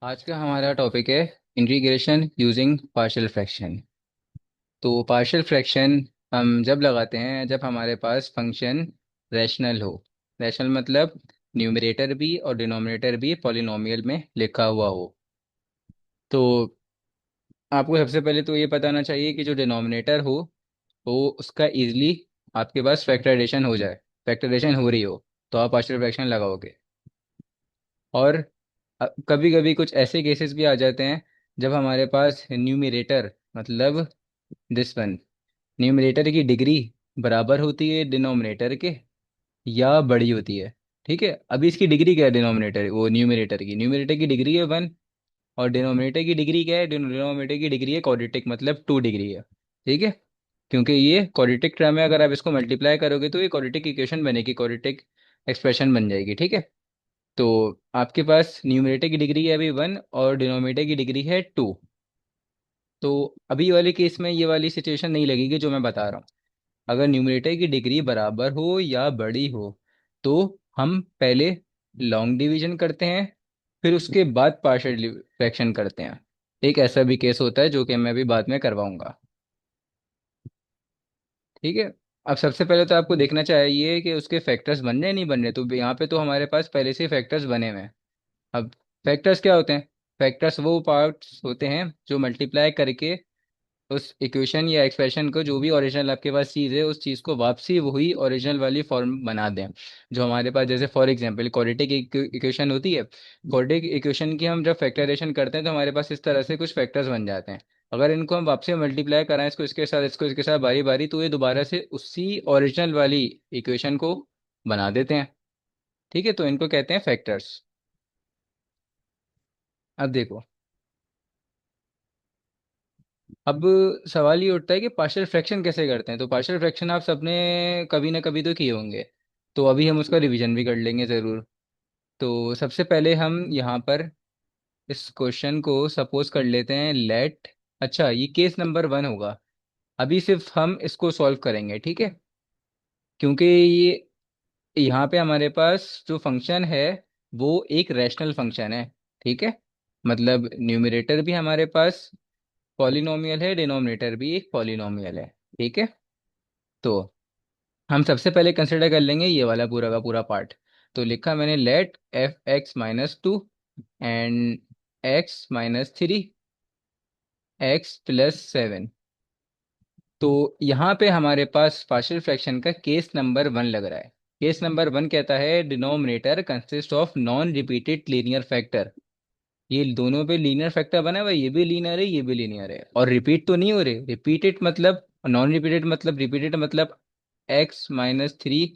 आज का हमारा टॉपिक है इंटीग्रेशन यूजिंग पार्शियल फ्रैक्शन। तो पार्शियल फ्रैक्शन हम जब लगाते हैं जब हमारे पास फंक्शन रैशनल हो। रैशनल मतलब न्यूमरेटर भी और डिनोमिनेटर भी पॉलिनोमियल में लिखा हुआ हो। तो आपको सबसे पहले तो ये पता होना चाहिए कि जो डिनोमिनेटर हो वो उसका इजीली आपके पास फैक्टराइजेशन हो जाए। फैक्टराइजेशन हो रही हो तो आप पार्शियल फ्रैक्शन लगाओगे। और कभी कभी कुछ ऐसे केसेस भी आ जाते हैं जब हमारे पास न्यूमरेटर मतलब दिस वन न्यूमरेटर की डिग्री बराबर होती है डिनोमिनेटर के या बड़ी होती है। ठीक है, अभी इसकी डिग्री क्या है? डिनोमिनेटर वो न्यूमरेटर की डिग्री है 1। और डिनोमिनेटर की डिग्री क्या है? डिनोमिनेटर की डिग्री है क्वाड्रेटिक मतलब 2 डिग्री है। ठीक है, क्योंकि ये क्वाड्रेटिक टर्म है, अगर आप इसको मल्टीप्लाई करोगे तो ये क्वाड्रेटिक इक्वेशन बनेगी, क्वाड्रेटिक एक्सप्रेशन बन जाएगी। ठीक है, तो आपके पास न्यूमरेटर की डिग्री है अभी 1 और डिनोमिनेटर की डिग्री है 2। तो अभी वाले केस में ये वाली सिचुएशन नहीं लगेगी जो मैं बता रहा हूँ। अगर न्यूमरेटर की डिग्री बराबर हो या बड़ी हो तो हम पहले लॉन्ग डिवीजन करते हैं, फिर उसके बाद पार्शियल फ्रैक्शन करते हैं। एक ऐसा भी केस होता है जो कि मैं अभी बाद में करवाऊंगा। ठीक है, अब सबसे पहले तो आपको देखना चाहिए कि उसके फैक्टर्स बन रहे नहीं बन रहे। तो यहाँ पे तो हमारे पास पहले से फैक्टर्स बने हुए हैं। अब फैक्टर्स क्या होते हैं? फैक्टर्स वो पार्ट्स होते हैं जो मल्टीप्लाई करके उस इक्वेशन या एक्सप्रेशन को, जो भी ओरिजिनल आपके पास चीज़ है, उस चीज़ को वापसी वही ओरिजिनल वाली फॉर्म बना दें। जो हमारे पास जैसे फॉर एग्जांपल क्वाड्रेटिक इक्वेशन होती है। क्वाड्रेटिक इक्वेशन की हम जब फैक्टराइजेशन करते हैं तो हमारे पास इस तरह से कुछ फैक्टर्स बन जाते हैं। अगर इनको हम वापसी मल्टीप्लाई कराएं, इसको इसके साथ इसको इसके साथ बारी बारी, तो ये दोबारा से उसी ओरिजिनल वाली इक्वेशन को बना देते हैं। ठीक है, तो इनको कहते हैं फैक्टर्स। अब देखो, अब सवाल ये उठता है कि पार्शियल फ्रैक्शन कैसे करते हैं। तो पार्शियल फ्रैक्शन आप सबने कभी ना कभी तो किए होंगे, तो अभी हम उसका रिवीजन भी कर लेंगे ज़रूर। तो सबसे पहले हम यहाँ पर इस क्वेश्चन को सपोज कर लेते हैं लेट। अच्छा, ये केस नंबर 1 होगा। अभी सिर्फ हम इसको सॉल्व करेंगे, ठीक है, क्योंकि ये यहाँ पे हमारे पास जो फंक्शन है वो एक रैशनल फंक्शन है। ठीक है, मतलब न्यूमरेटर भी हमारे पास पॉलिनोमियल है, डिनोमिनेटर भी एक पॉलिनोमियल है। ठीक है, तो हम सबसे पहले कंसिडर कर लेंगे ये वाला पूरा का पूरा पार्ट। तो लिखा मैंने late f(x - 2) and x - 3 x+7। तो यहाँ पे हमारे पास पार्शियल फ्रैक्शन का केस नंबर 1 लग रहा है। केस नंबर 1 कहता है denominator consist of non repeated linear factor. ये दोनों पे लीनियर फैक्टर बना हुआ है, ये भी लीनियर है ये भी लीनियर है, और रिपीट तो नहीं हो रहे। रिपीटेड मतलब, नॉन रिपीटेड मतलब, रिपीटेड मतलब x - 3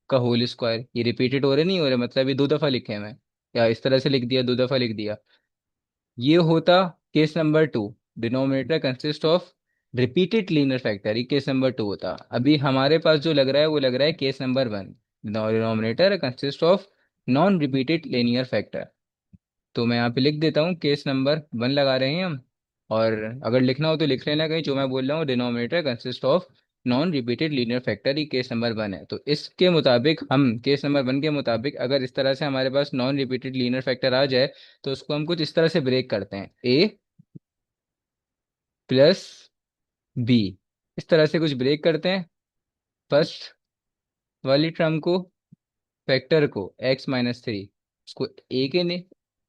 का होल स्क्वायर। ये रिपीटेड हो रहे नहीं हो रहे, मतलब ये 2 दफ़ा लिखे हैं मैं, या इस तरह से लिख दिया, 2 दफ़ा लिख दिया। ये होता case number 2। Denominator consist of repeated linear factor, ये केस नंबर 2 होता। अभी हमारे पास जो लग रहा है वो लग रहा है case number 1। Denominator consist of non repeated linear factor. तो मैं यहाँ पे लिख देता हूँ केस नंबर 1 लगा रहे हैं हम। और अगर लिखना हो तो लिख लेना कहीं, जो मैं बोल रहा हूँ denominator consist of non repeated linear factor, ये केस नंबर 1 है। तो इसके मुताबिक हम केस नंबर 1 के मुताबिक अगर इस तरह से हमारे पास नॉन रिपीटेड लीनियर फैक्टर आ जाए तो उसको हम कुछ इस तरह से ब्रेक करते हैं, a+b, इस तरह से कुछ ब्रेक करते हैं। फर्स्ट वाली टर्म को, फैक्टर को x - 3, उसको a के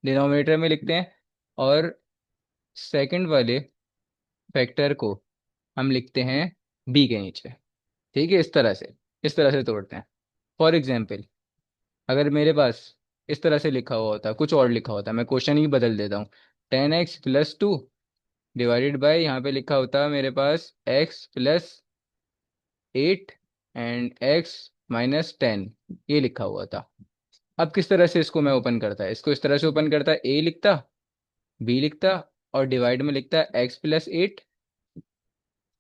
डिनोमिनेटर में लिखते हैं, और सेकंड वाले फैक्टर को हम लिखते हैं बी के नीचे। ठीक है, इस तरह से तोड़ते हैं। फॉर एग्जाम्पल, अगर मेरे पास इस तरह से लिखा हुआ होता, कुछ और लिखा होता, मैं क्वेश्चन ही बदल देता हूँ। 10x+2 डिवाइडेड बाय, यहाँ पे लिखा होता मेरे पास x+8 एंड x - 10, ये लिखा हुआ था। अब किस तरह से इसको मैं ओपन करता है, इसको इस तरह से ओपन करता, ए लिखता, बी लिखता, और डिवाइड में लिखता x+8,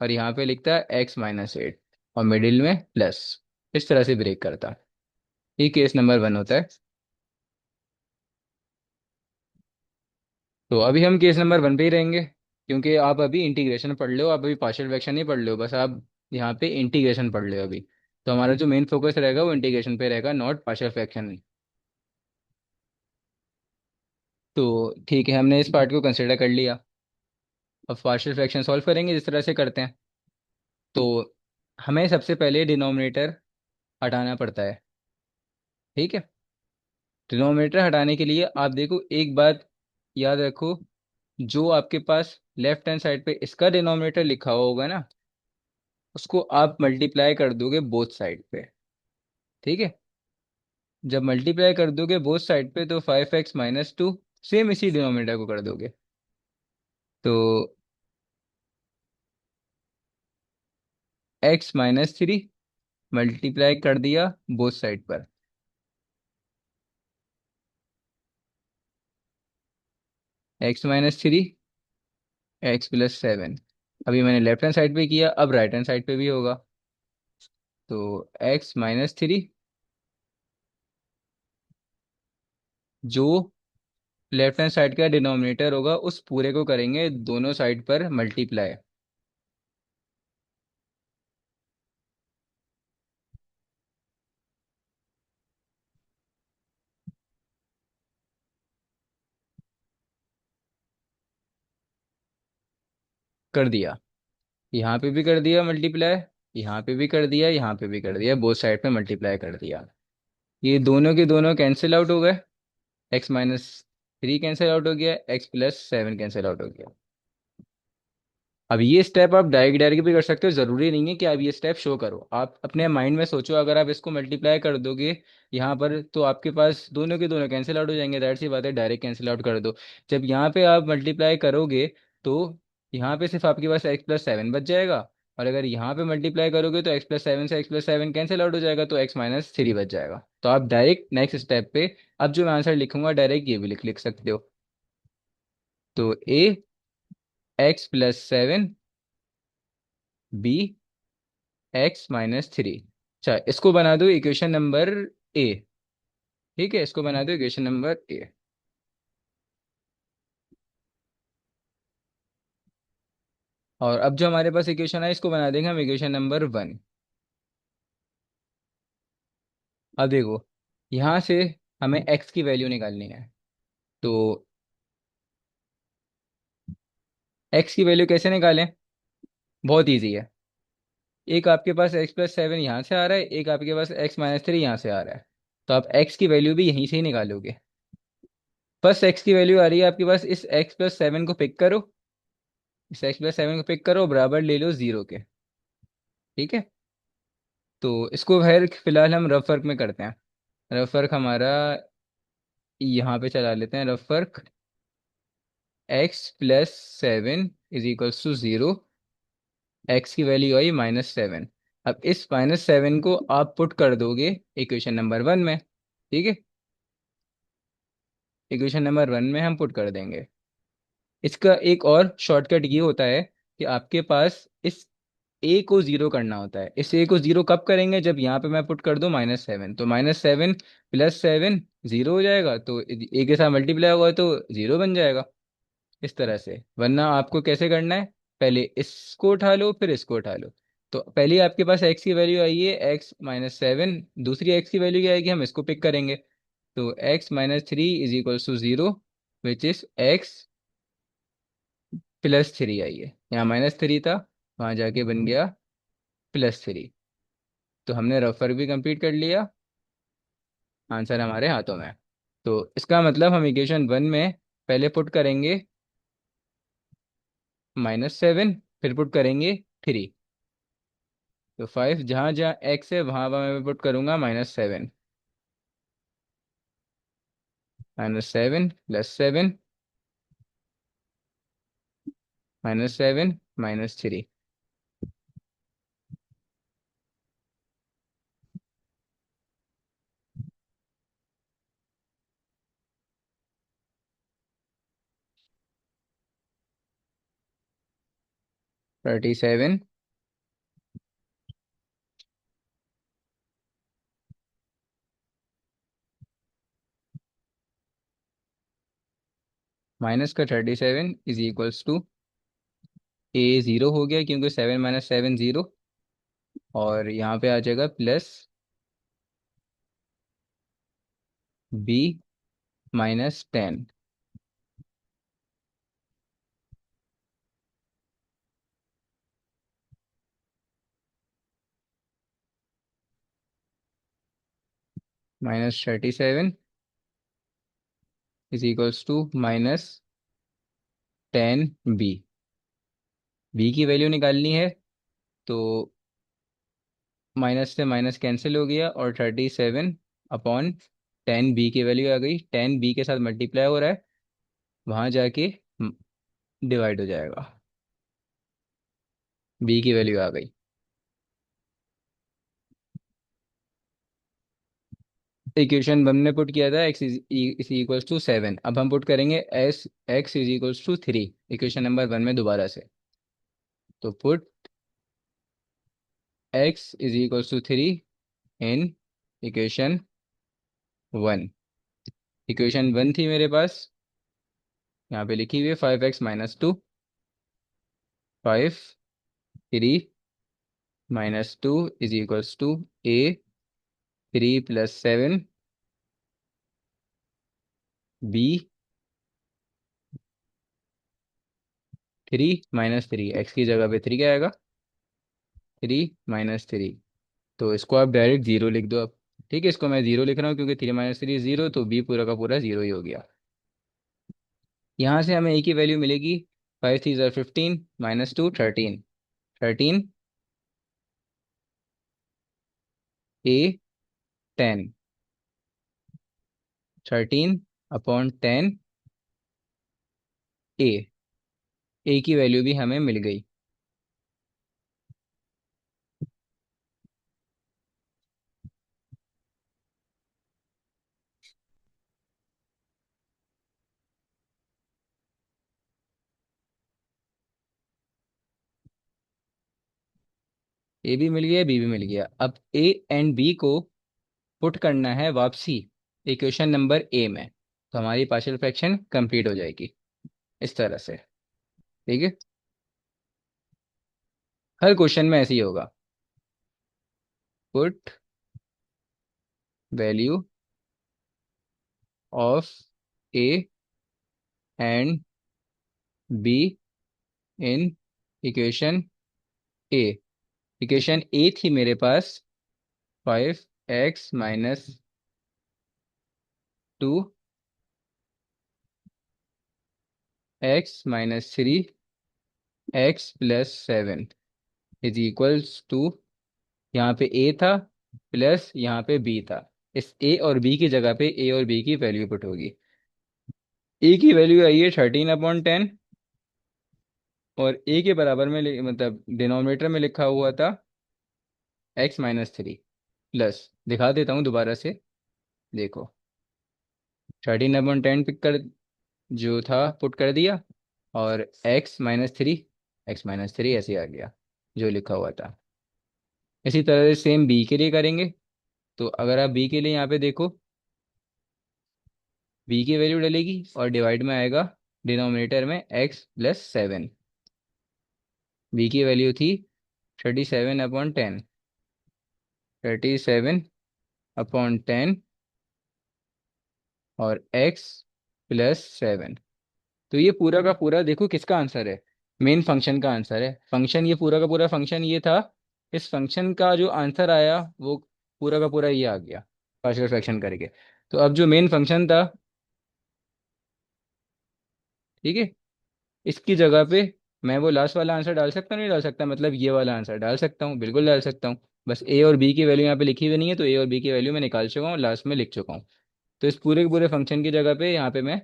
और यहाँ पे लिखता है x - 8, और मिडिल में प्लस। इस तरह से ब्रेक करता। ये केस नंबर 1 होता है। तो अभी हम केस नंबर 1 पे ही रहेंगे, क्योंकि आप अभी इंटीग्रेशन पढ़ लो, आप अभी पार्शियल फ्रैक्शन नहीं पढ़ लो, बस आप यहाँ पे इंटीग्रेशन पढ़ लो अभी। तो हमारा जो मेन फोकस रहेगा वो इंटीग्रेशन पे रहेगा, नॉट पार्शियल फ्रैक्शन। तो ठीक है, हमने इस पार्ट को कंसिडर कर लिया। अब पार्शियल फ्रैक्शन सॉल्व करेंगे जिस तरह से करते हैं। तो हमें सबसे पहले डिनोमिनेटर हटाना पड़ता है। ठीक है। डिनोमिनेटर हटाने के लिए आप देखो, एक बात याद रखो, जो आपके पास लेफ्ट हैंड साइड पे इसका डिनोमिनेटर लिखा हुआ होगा ना, उसको आप मल्टीप्लाई कर दोगे बोथ साइड पे। ठीक है। जब मल्टीप्लाई कर दोगे बोथ साइड पे तो 5x-2 सेम इसी डिनोमिनेटर को कर दोगे। तो x-3 मल्टीप्लाई कर दिया बोथ साइड पर। x-3 x+7। अभी मैंने लेफ्ट हैंड साइड पे किया, अब राइट हैंड साइड पे भी होगा। तो x-3, जो लेफ्ट हैंड साइड का डिनोमिनेटर होगा उस पूरे को करेंगे दोनों साइड पर मल्टीप्लाई। कर दिया, यहाँ पे भी कर दिया मल्टीप्लाई, यहाँ पे भी कर दिया, यहाँ पे भी कर दिया, बोथ साइड पे मल्टीप्लाई कर दिया। ये दोनों के दोनों कैंसिल आउट हो गए। x-3 कैंसिल आउट हो गया, x+7 कैंसिल आउट हो गया। अब ये स्टेप आप डायरेक्ट डायरेक्ट भी कर सकते हो, जरूरी नहीं है कि आप ये स्टेप शो करो। आप अपने माइंड में सोचो, अगर आप इसको मल्टीप्लाई कर दोगे यहाँ पर तो आपके पास दोनों के दोनों कैंसिल आउट हो जाएंगे, दैट सी बात है, डायरेक्ट कैंसिल आउट कर दो। जब यहाँ पे आप मल्टीप्लाई करोगे तो यहाँ पे सिर्फ आपके पास x+7 बच जाएगा। और अगर यहाँ पे मल्टीप्लाई करोगे तो x+7 से x+7 कैंसिल आउट हो जाएगा, तो x-3 बच जाएगा। तो आप डायरेक्ट नेक्स्ट स्टेप पे अब जो मैं आंसर लिखूंगा डायरेक्ट ये भी लिख लिख सकते हो। तो a x+7, b x-3। अच्छा, इसको बना दो इक्वेशन नंबर ए। ठीक है, इसको बना दो इक्वेशन नंबर ए। और अब जो हमारे पास इक्वेशन है इसको बना देंगे हम इक्वेशन नंबर 1। अब देखो, यहाँ से हमें x की वैल्यू निकालनी है। तो x की वैल्यू कैसे निकालें? बहुत ईजी है। एक आपके पास x+7 यहाँ से आ रहा है, एक आपके पास x-3 यहाँ से आ रहा है। तो आप x की वैल्यू भी यहीं से ही निकालोगे। फर्स्ट x की वैल्यू आ रही है आपके पास, इस x+7 को पिक करो, इस x+7 को पिक करो, बराबर ले लो 0 के। ठीक है। तो इसको खैर फिलहाल हम रफ वर्क में करते हैं। रफ वर्क हमारा यहाँ पे चला लेते हैं, rough work. x+7 is equals to 0। X की वैल्यू आई -7। अब इस -7 को आप पुट कर दोगे इक्वेशन नंबर 1 में। ठीक है। इक्वेशन नंबर 1 में हम पुट कर देंगे। इसका एक और शॉर्टकट ये होता है कि आपके पास इस ए को 0 करना होता है। इस ए को 0 कब करेंगे? जब यहाँ पे मैं पुट कर दूं -7, तो -7 + 7 0 हो जाएगा, तो ए के साथ मल्टीप्लाई होगा तो 0 बन जाएगा। इस तरह से, वरना आपको कैसे करना है, पहले इसको उठा लो फिर इसको उठा लो। तो पहले आपके पास x की वैल्यू आई है x-7, दूसरी x की वैल्यू क्या आएगी, हम इसको पिक करेंगे। तो x-3 is equal to 0, which is x+3 आई है। यहाँ -3 था, वहाँ जाके बन गया +3। तो हमने रफर भी कंप्लीट कर लिया, आंसर हमारे हाथों में है। तो इसका मतलब हम इक्वेशन 1 में पहले पुट करेंगे -7, फिर पुट करेंगे 3। तो 5 जहाँ जहाँ x है वहाँ वहाँ मैं पुट करूँगा -7। -7 + 7 -7 -3। 37 माइनस का 37 इज इक्वल्स टू, ए 0 हो गया क्योंकि 7 - 7 0, और यहाँ पे आ जाएगा +b -10। -37 is equals to -10b। B की वैल्यू निकालनी है, तो माइनस से माइनस कैंसिल हो गया और 37/10 बी की वैल्यू आ गई। 10 बी के साथ मल्टीप्लाई हो रहा है, वहाँ जाके डिवाइड हो जाएगा। बी की वैल्यू आ गई। इक्वेशन हमने पुट किया था एक्स इज इक्वल्स टू 7। अब हम पुट करेंगे as x is equals to 3 equation number 1 में दोबारा से। तो put x is equals to 3 in equation 1। Equation 1 थी मेरे पास, यहाँ पे लिखी हुई है 5x - 2। 5 3 - 2 is equals to a 3 + 7 b 3 - 3। X की जगह पे 3 क्या आएगा? 3 - 3। तो इसको आप डायरेक्ट जीरो लिख दो अब। ठीक है, इसको मैं जीरो लिख रहा हूँ क्योंकि 3 - 3 जीरो, तो बी पूरा का पूरा जीरो ही हो गया। यहाँ से हमें ए की वैल्यू मिलेगी। 5 3 = 15 -2 13। 13 ए 10। 13/10 ए। ए की वैल्यू भी हमें मिल गई। ए भी मिल गया, बी भी मिल गया। अब ए एंड बी को पुट करना है वापसी इक्वेशन नंबर ए में, तो हमारी पार्शियल फ्रैक्शन कंप्लीट हो जाएगी इस तरह से। ठीक है, हर क्वेश्चन में ऐसे ही होगा। Put value of A and B in equation A. Equation a थी मेरे पास 5x - 2 x - 3 x + 7 is equals to, यहाँ पे ए था प्लस यहाँ पे बी था। इस ए और बी की जगह पे ए और बी की वैल्यू पुट होगी। ए की वैल्यू आई है 13/10, और ए के बराबर में मतलब डिनोमिनेटर में लिखा हुआ था x - 3 प्लस। दिखा देता हूँ दोबारा से, देखो। 13/10 पिक कर, जो था पुट कर दिया, और x - 3 ऐसे आ गया जो लिखा हुआ था। इसी तरह से सेम बी के लिए करेंगे। तो अगर आप बी के लिए यहाँ पे देखो, बी की वैल्यू डलेगी और डिवाइड में आएगा डिनोमिनेटर में x + 7। बी की वैल्यू थी 37/10। 37/10 और x + 7। तो ये पूरा का पूरा देखो किसका आंसर है, मेन फंक्शन का आंसर है। फंक्शन, ये पूरा का पूरा फंक्शन ये था। इस फंक्शन का जो आंसर आया वो पूरा का पूरा ये आ गया पार्शियल फ्रैक्शन करके। तो अब जो मेन फंक्शन था, ठीक है, इसकी जगह पे मैं वो लास्ट वाला आंसर डाल सकता हूँ, नहीं डाल सकता? मतलब ये वाला आंसर डाल सकता हूँ, बिल्कुल डाल सकता हूँ। बस ए और बी की वैल्यू यहाँ पे लिखी हुई नहीं है, तो ए और बी की वैल्यू मैं निकाल चुका हूँ, लास्ट में लिख चुका हूँ। तो इस पूरे के पूरे फंक्शन की जगह पे यहाँ पे मैं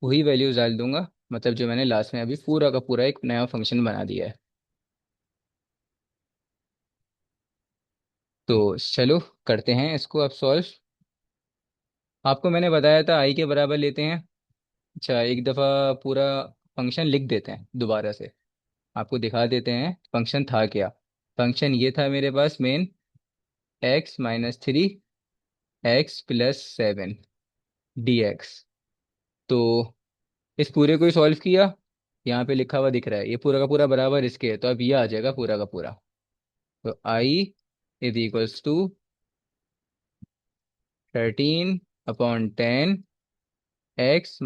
वही वैल्यूज डाल दूंगा, मतलब जो मैंने लास्ट में अभी पूरा का पूरा एक नया फंक्शन बना दिया है। तो चलो करते हैं इसको अब सॉल्व। आपको मैंने बताया था आई के बराबर लेते हैं। अच्छा, एक दफ़ा पूरा फंक्शन लिख देते हैं दोबारा से, आपको दिखा देते हैं फंक्शन था क्या। फंक्शन ये था मेरे पास मेन, x - 3 x + 7 dx। तो इस पूरे को ही सॉल्व किया, यहाँ पे लिखा हुआ दिख रहा है ये पूरा का पूरा बराबर इसके है, तो अब ये आ जाएगा पूरा का पूरा। तो I is equals to 13/10 x -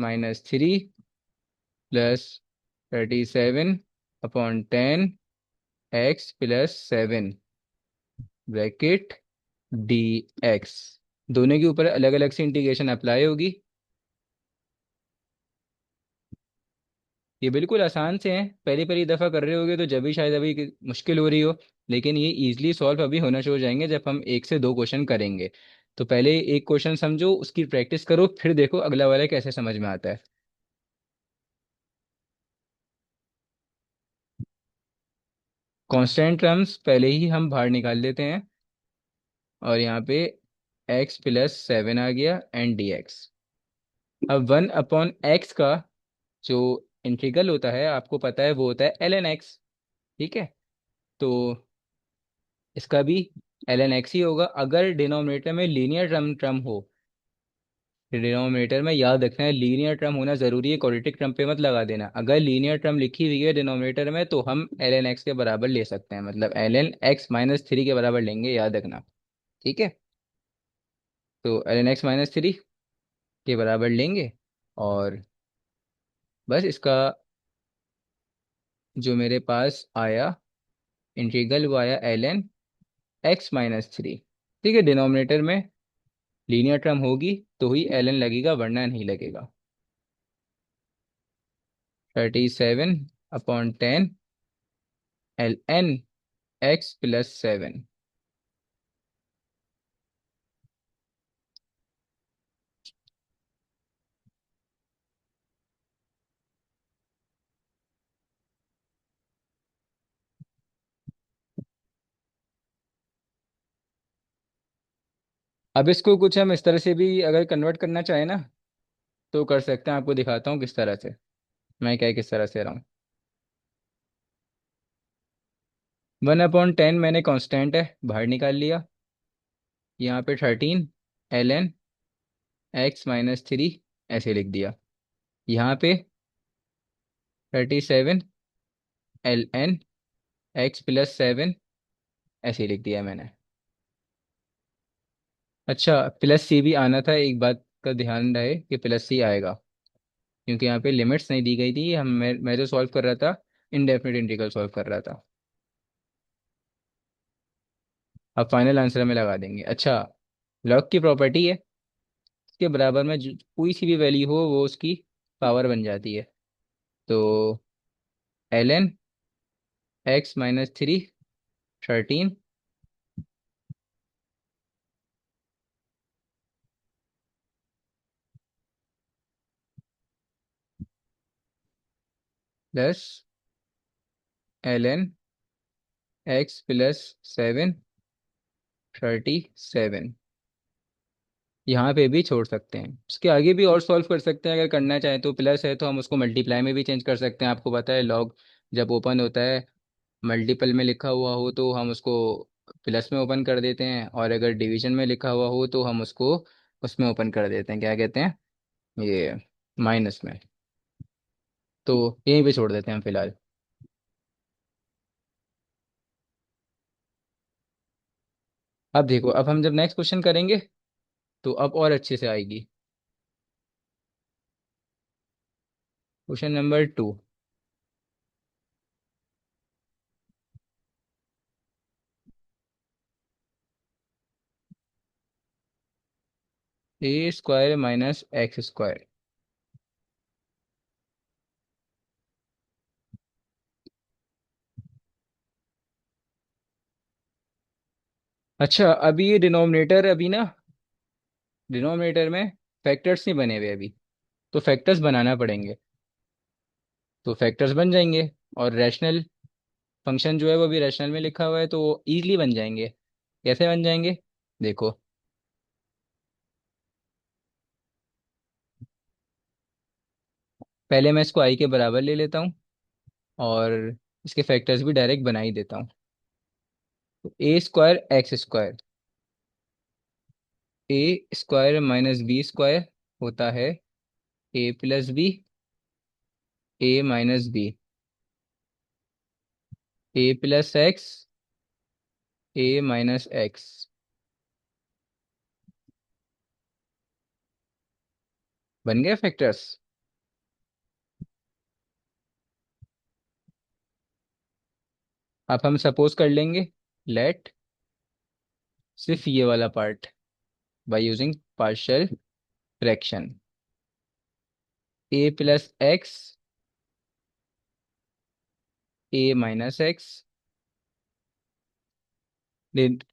3 +37/10 x + 7 bracket d x. दोनों के ऊपर अलग अलग से इंटीग्रेशन अप्लाई होगी। ये बिल्कुल आसान से हैं, पहली पहली दफ़ा कर रहे होगे तो जब भी शायद अभी मुश्किल हो रही हो, लेकिन ये इजीली सॉल्व अभी होना शुरू हो जाएंगे जब हम एक से दो क्वेश्चन करेंगे। तो पहले एक क्वेश्चन समझो, उसकी प्रैक्टिस करो, फिर देखो अगला वाला कैसे समझ में आता है। कांस्टेंट टर्म्स पहले ही हम बाहर निकाल लेते हैं, और यहाँ पे x+7 आ गया एंड डी एक्स। अब 1/x का जो इंटीग्रल होता है आपको पता है, वो होता है ln x। ठीक है, तो इसका भी ln x ही होगा। अगर डिनोमिनेटर में लीनियर टर्म टर्म हो, डिनोमिनेटर में याद रखना है लीनियर टर्म होना जरूरी है, क्वाड्रेटिक टर्म पे मत लगा देना। अगर लीनियर टर्म लिखी हुई है डिनोमिनेटर में तो हम ln x के बराबर ले सकते हैं, मतलब ln x-3 के बराबर लेंगे, याद रखना। ठीक है, तो ln x-3 के बराबर लेंगे, और बस इसका जो मेरे पास आया इंटीग्रल वो आया ln x-3। ठीक है, डिनोमिनेटर में लीनियर टर्म होगी तो ही ln लगेगा, वरना नहीं लगेगा। 37/10 ln x+7। अब इसको कुछ हम इस तरह से भी अगर कन्वर्ट करना चाहें ना, तो कर सकते हैं। आपको दिखाता हूँ किस तरह से, मैं क्या किस तरह से रहा हूँ। 1/10 मैंने कांस्टेंट है बाहर निकाल लिया, यहाँ पे 13 ln x-3 ऐसे लिख दिया। यहाँ पे 37 ln x+7 ऐसे लिख दिया मैंने। अच्छा, प्लस सी भी आना था, एक बात का ध्यान रहे कि प्लस सी आएगा, क्योंकि यहाँ पे लिमिट्स नहीं दी गई थी। मैं जो सॉल्व कर रहा था, इनडेफिनेट इंटीग्रल सॉल्व कर रहा था। अब फाइनल आंसर में लगा देंगे। अच्छा, लॉग की प्रॉपर्टी है, इसके बराबर में कोई सी भी वैल्यू हो वो उसकी पावर बन जाती है। तो ln x-3 13 plus ln x+7 37। यहाँ पे भी छोड़ सकते हैं, उसके आगे भी और सॉल्व कर सकते हैं अगर करना चाहें तो। प्लस है तो हम उसको मल्टीप्लाई में भी चेंज कर सकते हैं। आपको पता है लॉग जब ओपन होता है, मल्टीपल में लिखा हुआ हो तो हम उसको प्लस में ओपन कर देते हैं, और अगर डिवीजन में लिखा हुआ हो तो हम उसको उसमें ओपन कर देते हैं, क्या कहते हैं, ये माइनस में। तो यहीं पे छोड़ देते हैं फिलहाल। अब देखो, अब हम जब नेक्स्ट क्वेश्चन करेंगे तो अब और अच्छे से आएगी। Question number 2। a² - x²। अच्छा, अभी ये डिनोमिनेटर अभी ना, डिनोमिनेटर में फैक्टर्स नहीं बने हुए अभी, तो फैक्टर्स बनाना पड़ेंगे। तो फैक्टर्स बन जाएंगे, और रैशनल फंक्शन जो है वो भी रैशनल में लिखा हुआ है, तो वो ईजिली बन जाएंगे। कैसे बन जाएंगे, देखो। पहले मैं इसको आई के बराबर ले लेता हूँ, और इसके फैक्टर्स भी डायरेक्ट बना ही देता हूँ। तो a² - x², a² - b² होता है a+b, a-b, a+x, a-x। बन गया फैक्टर्स। अब हम सपोज कर लेंगे, लेट सिर्फ ये वाला part, by using partial fraction. a+x, a-x।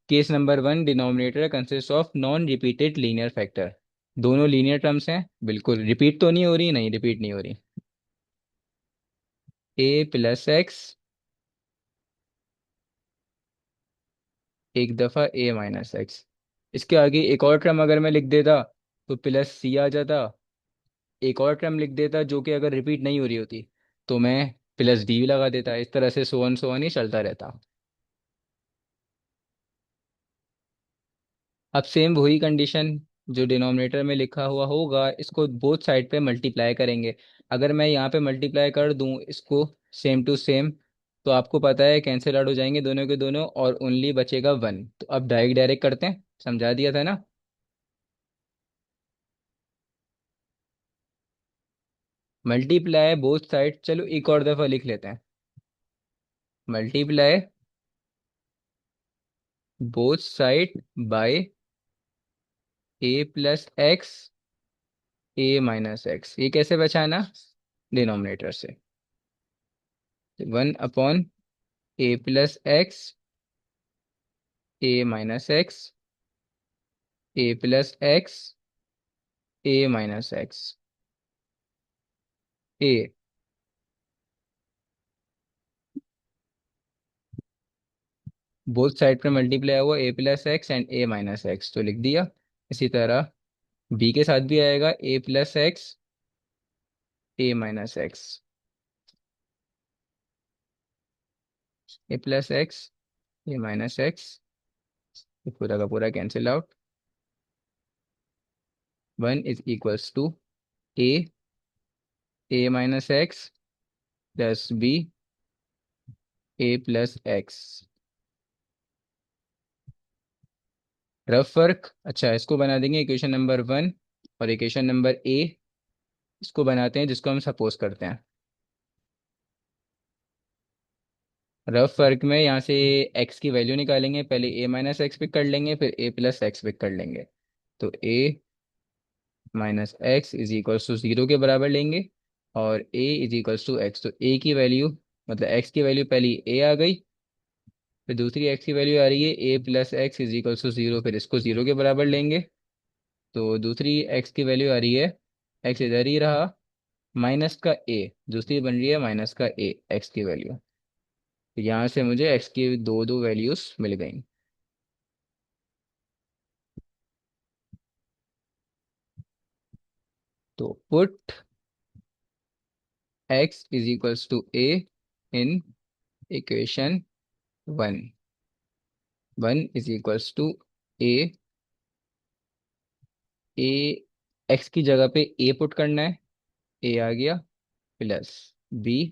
Case number 1, denominator consist of non repeated linear factor. दोनों लीनियर टर्म्स हैं, बिल्कुल रिपीट तो नहीं हो रही, नहीं रिपीट नहीं हो रही। a+x, एक दफ़ा a-x। इसके आगे एक और टर्म अगर मैं लिख देता तो प्लस सी आ जाता। एक और टर्म लिख देता जो कि अगर रिपीट नहीं हो रही होती तो मैं प्लस डी लगा देता। इस तरह से सो वन ही चलता रहता। अब सेम वही कंडीशन जो डिनोमिनेटर में लिखा हुआ होगा, इसको बोथ साइड पे मल्टीप्लाई करेंगे। अगर मैं यहाँ पे मल्टीप्लाई कर दूँ इसको सेम टू सेम, तो आपको पता है कैंसिल आउट हो जाएंगे दोनों के दोनों और ओनली बचेगा वन। तो अब डायरेक्ट डायरेक्ट करते हैं, समझा दिया था ना। मल्टीप्लाई बोथ साइड, चलो एक और दफ़ा लिख लेते हैं। Multiply both side by a+x, a-x। ये कैसे बचाना, डिनोमिनेटर से। 1/a+x, a-x, a+x, a-x, a। Both side पे मल्टीप्लाई हुआ a+x एंड a-x, तो लिख दिया। इसी तरह b के साथ भी आएगा a+x, a-x, a+x, a-x। ये पूरा का पूरा cancel out. 1 = a, a-x plus b, a+x। Rough work, अच्छा इसको बना देंगे इक्वेशन नंबर 1, और इक्वेशन नंबर ए इसको बनाते हैं जिसको हम सपोज करते हैं। रफ वर्क में यहाँ से x की वैल्यू निकालेंगे, पहले a-x पिक कर लेंगे, फिर a+x पिक कर लेंगे। तो a-x = 0 के बराबर लेंगे, और a = x। तो a की वैल्यू, मतलब x की वैल्यू पहली a आ गई, फिर दूसरी x की वैल्यू आ रही है a+x = 0, फिर इसको 0 के बराबर लेंगे। तो दूसरी x की वैल्यू आ रही है, x इधर ही रहा, माइनस का a, दूसरी बन रही है माइनस का a, x की वैल्यू। तो यहाँ से मुझे x की दो दो वैल्यूज मिल गई। तो put x = a in equation 1। 1 = a, a x की जगह पे a पुट करना है, a आ गया, plus b,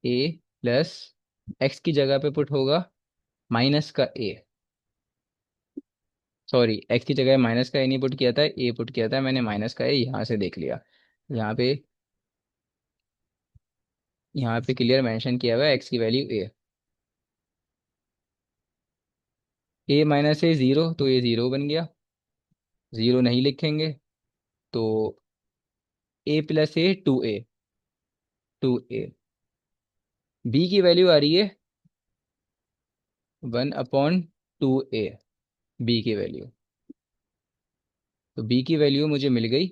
a plus x की जगह पे पुट होगा माइनस का a। सॉरी, x की जगह माइनस का a नहीं पुट किया था, a पुट किया था मैंने, माइनस का a यहाँ से देख लिया। यहाँ पे यहाँ पे क्लियर मेंशन किया हुआ है x की वैल्यू a। a-a 0, तो ये 0 बन गया, 0 नहीं लिखेंगे। तो a+a 2a। b की वैल्यू आ रही है 1/2a, b की वैल्यू। तो b की वैल्यू मुझे मिल गई।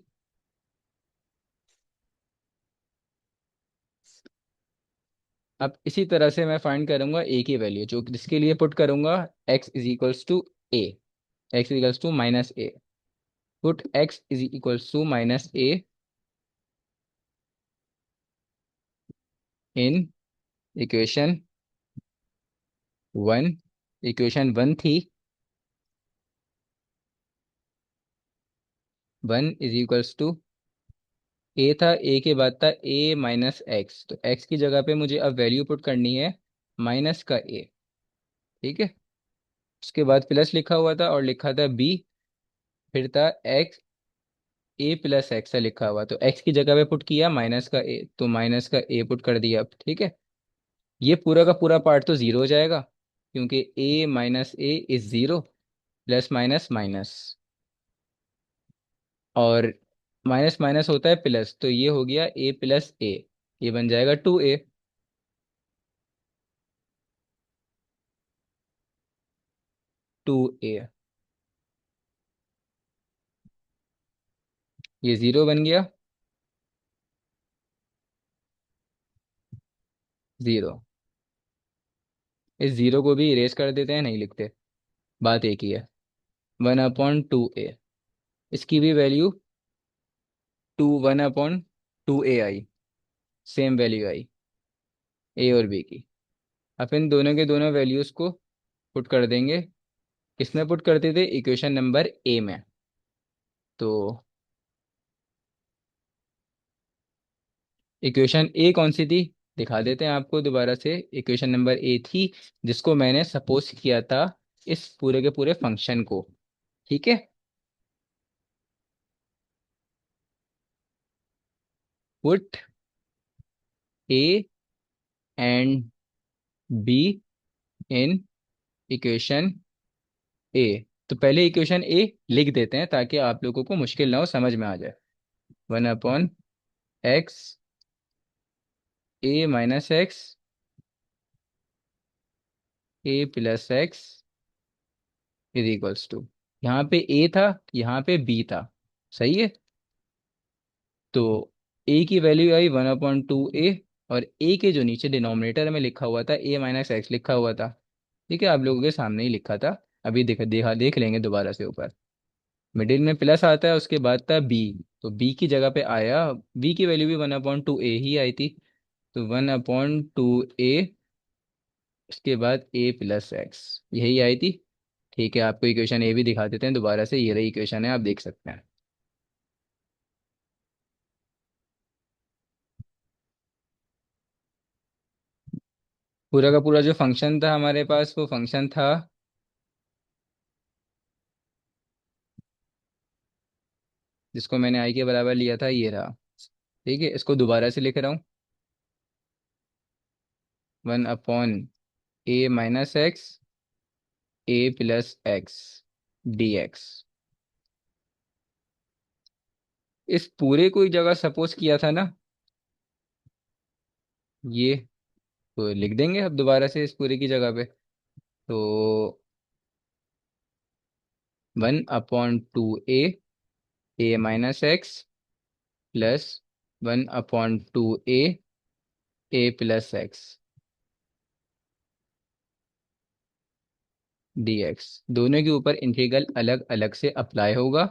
अब इसी तरह से मैं फाइंड करूंगा a की वैल्यू, जो जिसके लिए पुट करूंगा x = a, x = -a। Put x = -a in equation 1। Equation 1 थी, 1 = a था, a के बाद था a-x। तो x की जगह पे मुझे अब वैल्यू पुट करनी है माइनस का a, ठीक है। उसके बाद प्लस लिखा हुआ था और लिखा था b, फिर था x, a+x लिखा हुआ, तो x की जगह पे पुट किया माइनस का a, तो माइनस का a पुट कर दिया अब, ठीक है। ये पूरा का पूरा पार्ट तो 0 हो जाएगा, क्योंकि a - a = 0। Plus minus minus, और माइनस माइनस होता है प्लस, तो ये हो गया ए प्लस ए, ये बन जाएगा 2a। 2a, ये ज़ीरो बन गया। ज़ीरो, इस ज़ीरो को भी इरेज कर देते हैं, नहीं लिखते, बात एक ही है। 1/2a, इसकी भी वैल्यू 1/2a आई, सेम वैल्यू आई ए और बी की। अब इन दोनों के दोनों वैल्यूज़ को पुट कर देंगे, किसमें पुट करते थे, इक्वेशन नंबर ए में। तो इक्वेशन ए कौन सी थी, दिखा देते हैं आपको दोबारा से। इक्वेशन नंबर ए थी जिसको मैंने सपोज किया था इस पूरे के पूरे फंक्शन को, ठीक है। Put a and B in equation a. तो पहले इक्वेशन ए लिख देते हैं ताकि आप लोगों को मुश्किल ना हो, समझ में आ जाए। 1/x a minus x a plus x is equals to, यहाँ पे ए था, यहाँ पे बी था, सही है। तो ए की वैल्यू आई 1/2a, और ए के जो नीचे डिनोमिनेटर में लिखा हुआ था ए माइनस एक्स लिखा हुआ था, ठीक है, आप लोगों के सामने ही लिखा था। अभी देख लेंगे दोबारा से ऊपर, मिडिल में प्लस आता है, उसके बाद था बी, तो बी की जगह पे आया, बी की वैल्यू भी 1/2a ही आई थी, तो 1/2a, उसके बाद ए प्लस एक्स, यही आई थी। ठीक है, आपको इक्वेशन ए भी दिखा देते हैं दोबारा से, ये रही इक्वेशन है, आप देख सकते हैं। पूरा का पूरा जो फंक्शन था हमारे पास, वो फंक्शन था, जिसको मैंने आई के बराबर लिया था, ये रहा। ठीक है, इसको दोबारा से लिख रहा हूँ। 1/a minus x a plus x d x. इस पूरे को एक जगह सपोज किया था ना, ये, तो लिख देंगे अब दोबारा से इस पूरे की जगह पे। तो 1/2a minus x plus 1/2a plus x d x, दोनों के ऊपर इंटीग्रल अलग अलग से अप्लाई होगा।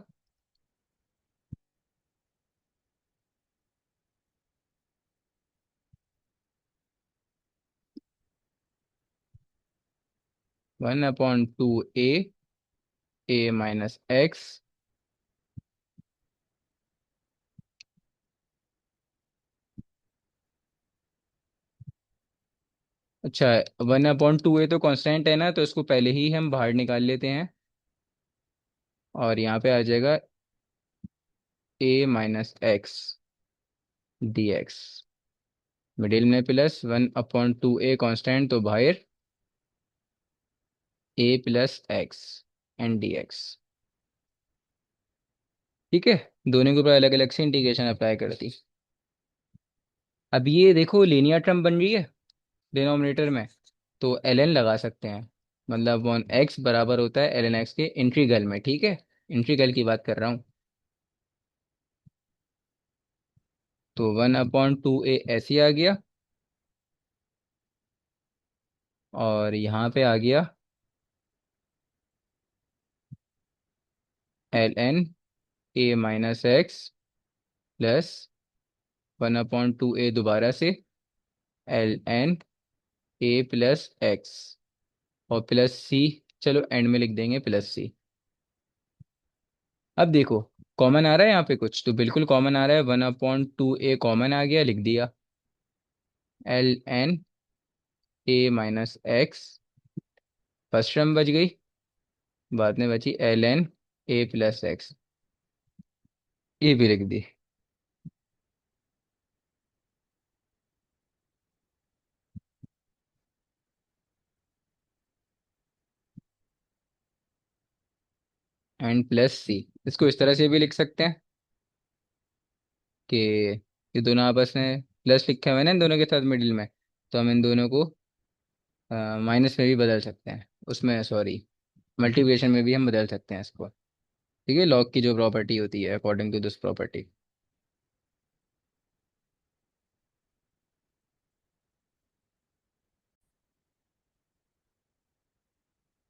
वन अपॉन टू ए माइनस एक्स, अच्छा, 1/2a तो कांस्टेंट है ना, तो इसको पहले ही हम बाहर निकाल लेते हैं, और यहाँ पे आ जाएगा a minus x d x, middle में प्लस 1/2a कांस्टेंट, तो बाहर a plus x and d x. ठीक है, दोनों के ऊपर अलग अलग से इंटीग्रेशन अप्लाई कर दी। अब ये देखो लीनियर टर्म बन रही है डिनोमिनेटर में, तो ln लगा सकते हैं, मतलब 1x बराबर होता है ln x के इंटीग्रल में, ठीक है, इंटीग्रल की बात कर रहा हूँ। तो 1/2a ऐसे ही आ गया, और यहाँ पे आ गया ln a minus x plus 1/2a दोबारा से ln a प्लस एक्स, और प्लस सी, चलो एंड में लिख देंगे प्लस सी। अब देखो कॉमन आ रहा है यहाँ पे कुछ, तो बिल्कुल कॉमन आ रहा है, 1/2a कॉमन आ गया, लिख दिया ln a minus x, first term बच गई, बाद में बची ln a प्लस एक्स, ये भी लिख दी। एंड प्लस सी। इसको इस तरह से भी लिख सकते हैं कि ये दोनों आपस में प्लस लिखा हुआ है ना इन दोनों के साथ मिडिल में, तो हम इन दोनों को माइनस में भी बदल सकते हैं, उसमें सॉरी मल्टीप्लिकेशन में भी हम बदल सकते हैं इसको। ठीक है, लॉग की जो प्रॉपर्टी होती है अकॉर्डिंग टू दिस प्रॉपर्टी।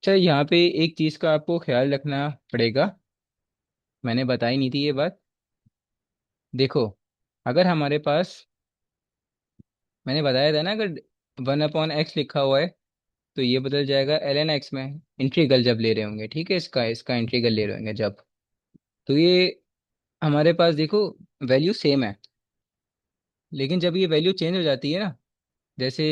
अच्छा, यहाँ पे एक चीज़ का आपको ख्याल रखना पड़ेगा, मैंने बताई नहीं थी ये बात। देखो, अगर हमारे पास, मैंने बताया था ना, अगर 1/x लिखा हुआ है तो ये बदल जाएगा ln x में, इंटीग्रल जब ले रहे होंगे, ठीक है, इसका इसका इंटीग्रल ले रहे होंगे जब, तो ये हमारे पास देखो वैल्यू सेम है, लेकिन जब ये वैल्यू चेंज हो जाती है ना, जैसे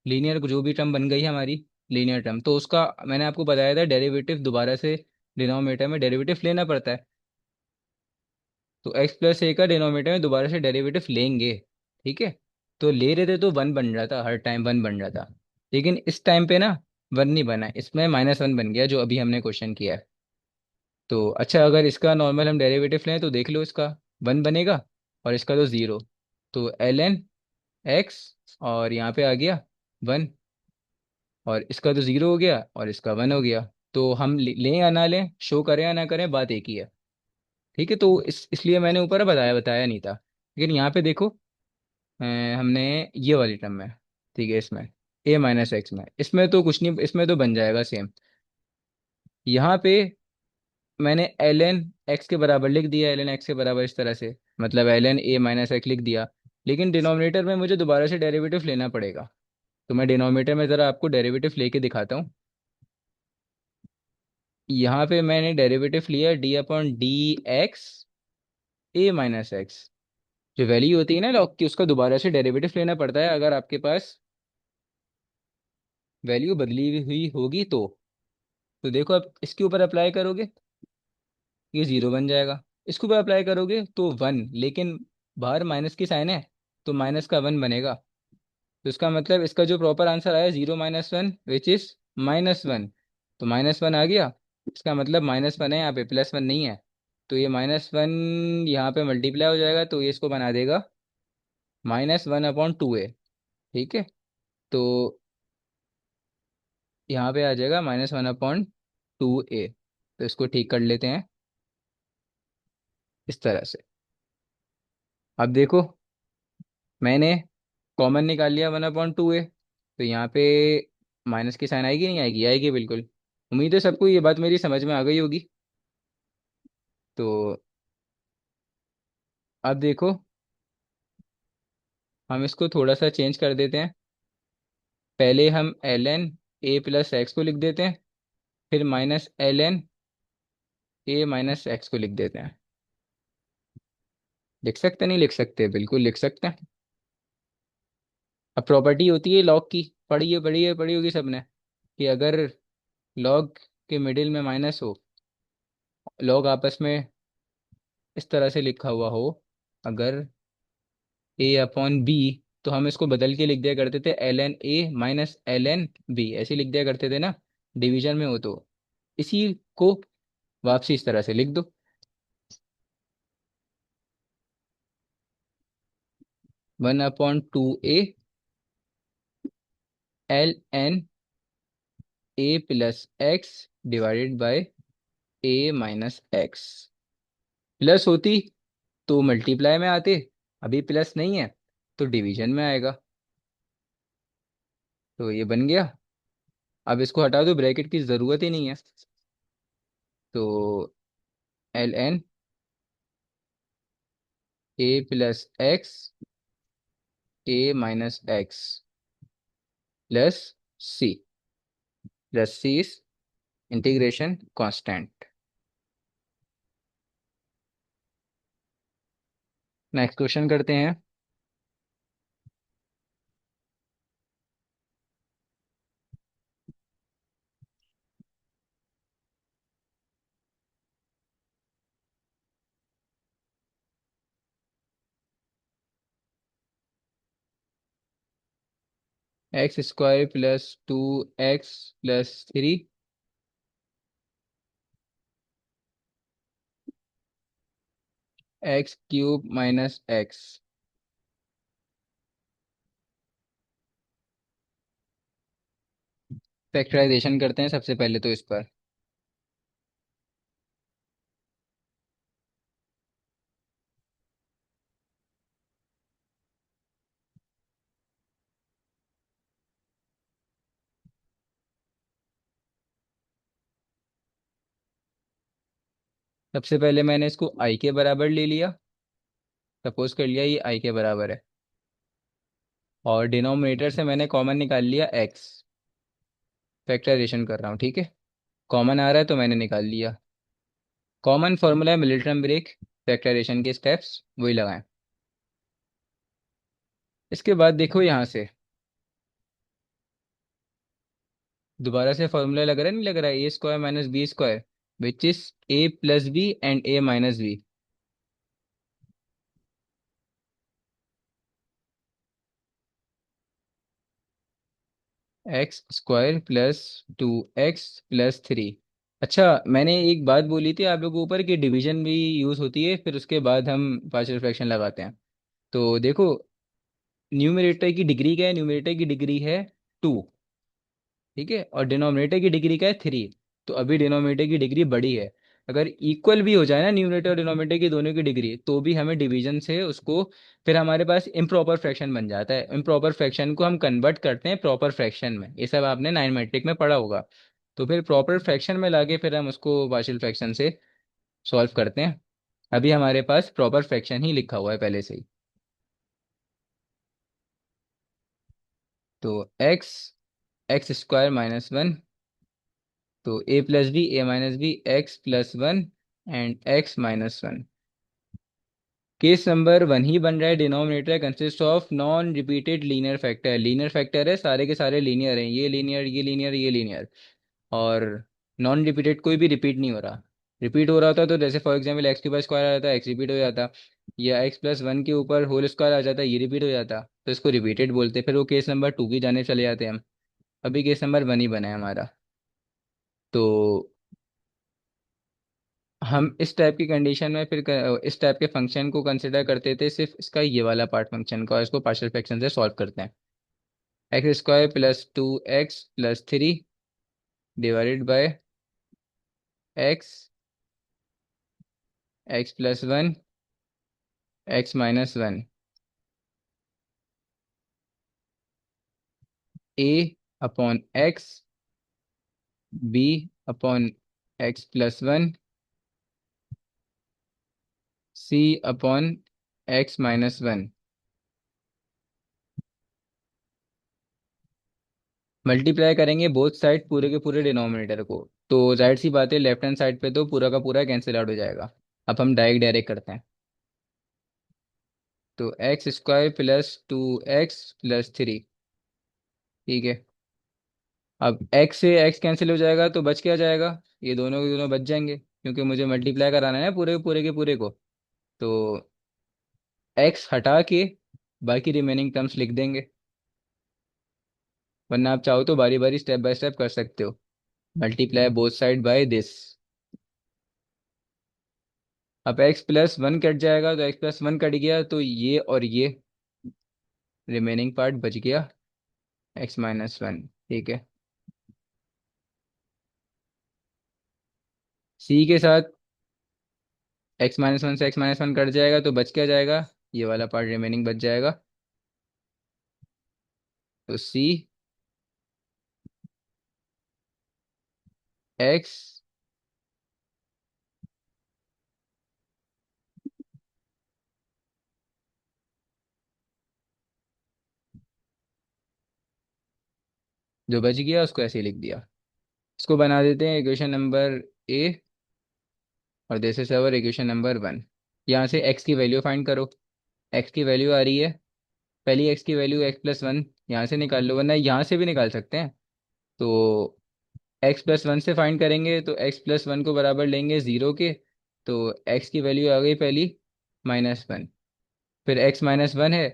लीनियर जो भी टर्म बन गई है हमारी लीनियर टर्म, तो उसका मैंने आपको बताया था डेरिवेटिव दोबारा से डिनोमिनेटर में डेरिवेटिव लेना पड़ता है। तो x+a का डिनोमिनेटर में दोबारा से डेरिवेटिव लेंगे, ठीक है। तो ले रहे थे तो वन बन रहा था, हर टाइम वन बन रहा था, लेकिन इस टाइम पे ना वन नहीं बना है, इसमें -1 बन गया जो अभी हमने क्वेश्चन किया है। तो अच्छा, अगर इसका नॉर्मल हम डेरिवेटिव लें तो देख लो, इसका वन बनेगा और इसका तो ज़ीरो, तो ln x, और यहाँ पे आ गया वन, और इसका तो ज़ीरो हो गया और इसका वन हो गया। तो हम लें या ना लें, शो करें या ना करें, बात एक ही है। ठीक है, तो इसलिए मैंने ऊपर बताया बताया नहीं था, लेकिन यहाँ पे देखो हमने ये वाली टर्म में, ठीक है, इसमें a-x में, इसमें तो कुछ नहीं, इसमें तो बन जाएगा सेम। यहाँ पे मैंने ln x के बराबर लिख दिया, ln x के बराबर इस तरह से, मतलब ln a-x लिख दिया, लेकिन डिनोमिनेटर में मुझे दोबारा से डेरिवेटिव लेना पड़ेगा। तो मैं डिनोमिनेटर में ज़रा आपको डेरिवेटिव लेके दिखाता हूँ। यहाँ पे मैंने डेरिवेटिव लिया d/dx a-x, जो वैल्यू होती है ना लॉग की, उसका दोबारा से डेरिवेटिव लेना पड़ता है अगर आपके पास वैल्यू बदली हुई होगी तो देखो अब इसके ऊपर अप्लाई करोगे, ये ज़ीरो बन जाएगा, इसके ऊपर अप्लाई करोगे तो वन, लेकिन बाहर माइनस की साइन है, तो माइनस का वन बनेगा। तो इसका मतलब इसका जो प्रॉपर आंसर आया 0-1 विच इज़ -1, तो -1 आ गया, इसका मतलब -1 है यहाँ पे, +1 नहीं है। तो ये -1 यहाँ पे मल्टीप्लाई हो जाएगा, तो ये इसको बना देगा -1/2a। ठीक है, तो यहाँ पे आ जाएगा -1/2a। तो इसको ठीक कर लेते हैं इस तरह से। अब देखो, मैंने कॉमन निकाल लिया 1/2a, तो यहाँ पे माइनस की साइन आएगी नहीं आएगी, आएगी बिल्कुल। उम्मीद है सबको ये बात मेरी समझ में आ गई होगी। तो अब देखो, हम इसको थोड़ा सा चेंज कर देते हैं। पहले हम ln a+x को लिख देते हैं, फिर -ln a-x को लिख देते हैं। लिख सकते नहीं लिख सकते, बिल्कुल लिख सकते हैं। अब प्रॉपर्टी होती है लॉग की, पढ़ी होगी सबने, कि अगर लॉग के मिडिल में माइनस हो, लॉग आपस में इस तरह से लिखा हुआ हो, अगर a/b, तो हम इसको बदल के लिख दिया करते थे ln a-ln b, ऐसे लिख दिया करते थे ना डिवीजन में हो तो। इसी को वापसी इस तरह से लिख दो, 1/2a ln a+x divided by a-x। Plus होती तो मल्टीप्लाई में आते, अभी प्लस नहीं है तो डिवीजन में आएगा। तो ये बन गया। अब इसको हटा दो, ब्रैकेट की ज़रूरत ही नहीं है। तो ln a+x a-x plus c is integration constant. Next question करते हैं। x² +2x +3 x cube minus x. Factorisation करते हैं सबसे पहले तो इस पर। सबसे पहले मैंने इसको आई के बराबर ले लिया। सपोज कर लिया ये आई के बराबर है। और डिनोमिनेटर से मैंने कॉमन निकाल लिया एक्स। फैक्टराइजेशन कर रहा हूँ, ठीक है। कॉमन आ रहा है तो मैंने निकाल लिया। कॉमन फॉर्मूला है मिलिटन ब्रेक। फैक्टराइजेशन के स्टेप्स वही लगाएं। इसके बाद देखो यहाँ से दोबारा से फॉर्मूला लग रहा है, नहीं लग रहा है? A square minus b square which is a plus b and a minus b. X square plus 2x+3। अच्छा, मैंने एक बात बोली थी आप लोगों के ऊपर कि डिवीजन भी यूज़ होती है, फिर उसके बाद हम पार्शियल फ्रैक्शन लगाते हैं। तो देखो, न्यूमरेटर की डिग्री क्या है? न्यूमरेटर की डिग्री है 2, ठीक है। और डिनोमिनेटर की डिग्री क्या है? 3। तो अभी डिनोमिनेटर की डिग्री बड़ी है। अगर इक्वल भी हो जाए ना न्यूमरेटर और डिनोमिनेटर की दोनों की डिग्री, तो भी हमें डिवीजन से उसको, फिर हमारे पास इम्प्रॉपर फ्रैक्शन बन जाता है। इम्प्रॉपर फ्रैक्शन को हम कन्वर्ट करते हैं प्रॉपर फ्रैक्शन में। ये सब आपने नाइन मैट्रिक में पढ़ा होगा। तो फिर प्रॉपर फ्रैक्शन में लाके फिर हम उसको पार्शियल फ्रैक्शन से सॉल्व करते हैं। अभी हमारे पास प्रॉपर फ्रैक्शन ही लिखा हुआ है पहले से ही। तो x x square minus one, तो a plus b a minus b x+1 and x-1। Case number one ही बन रहा है। Denominator consist of non repeated linear factor. Linear factor है, सारे के सारे लीनियर हैं। ये लीनियर, ये लीनियर, ये लीनियर। और नॉन रिपीटेड, कोई भी रिपीट नहीं हो रहा। रिपीट हो रहा होता तो जैसे फॉर एग्जाम्पल एक्स के पास स्क्वायर आ जाता, एक्स रिपीट हो जाता। या x+1 के ऊपर होल स्क्वायर आ जाता, ये रिपीट हो जाता। तो इसको रिपीटेड बोलते, फिर वो केस नंबर टू की जाने चले जाते हैं हम। अभी केस नंबर वन ही बना है हमारा। तो हम इस टाइप की कंडीशन में फिर इस टाइप के फंक्शन को कंसिडर करते थे, सिर्फ इसका ये वाला पार्ट फंक्शन का, और इसको पार्शियल फ्रैक्शन से सॉल्व करते हैं। X square plus 2x+3 divided by x, x+1, x-1। A upon x, b upon x+1, c upon x-1। Multiply करेंगे बोथ साइड, पूरे के पूरे डिनोमिनेटर को। तो जाहिर सी बात है लेफ्ट हैंड साइड पे तो पूरा का पूरा कैंसिल आउट हो जाएगा। अब हम डायरेक्ट डायरेक्ट करते हैं। तो एक्स स्क्वायर प्लस 2x+3, ठीक है। अब x से x कैंसिल हो जाएगा तो बच क्या जाएगा? ये दोनों के दोनों बच जाएंगे, क्योंकि मुझे मल्टीप्लाई कराना है पूरे के पूरे को। तो x हटा के बाकी रिमेनिंग टर्म्स लिख देंगे। वरना आप चाहो तो बारी बारी स्टेप बाय स्टेप कर सकते हो। Multiply both side by this. अब x+1 कट जाएगा, तो x+1 कट गया तो ये और ये रिमेनिंग पार्ट बच गया x-1, ठीक है। c के साथ x-1 से x-1 कट जाएगा तो बच क्या जाएगा? ये वाला पार्ट रिमेनिंग बच जाएगा। तो c x, जो बच गया उसको ऐसे ही लिख दिया। इसको बना देते हैं इक्वेशन नंबर ए, और this is our equation number one. यहाँ से x की वैल्यू फाइंड करो। x की वैल्यू आ रही है, पहली x की वैल्यू x+1, यहाँ से निकाल लो, वरना यहाँ से भी निकाल सकते हैं। तो x+1 से फाइंड करेंगे तो x+1 को बराबर लेंगे 0 के। तो x की वैल्यू आ गई पहली -1। फिर x-1 है,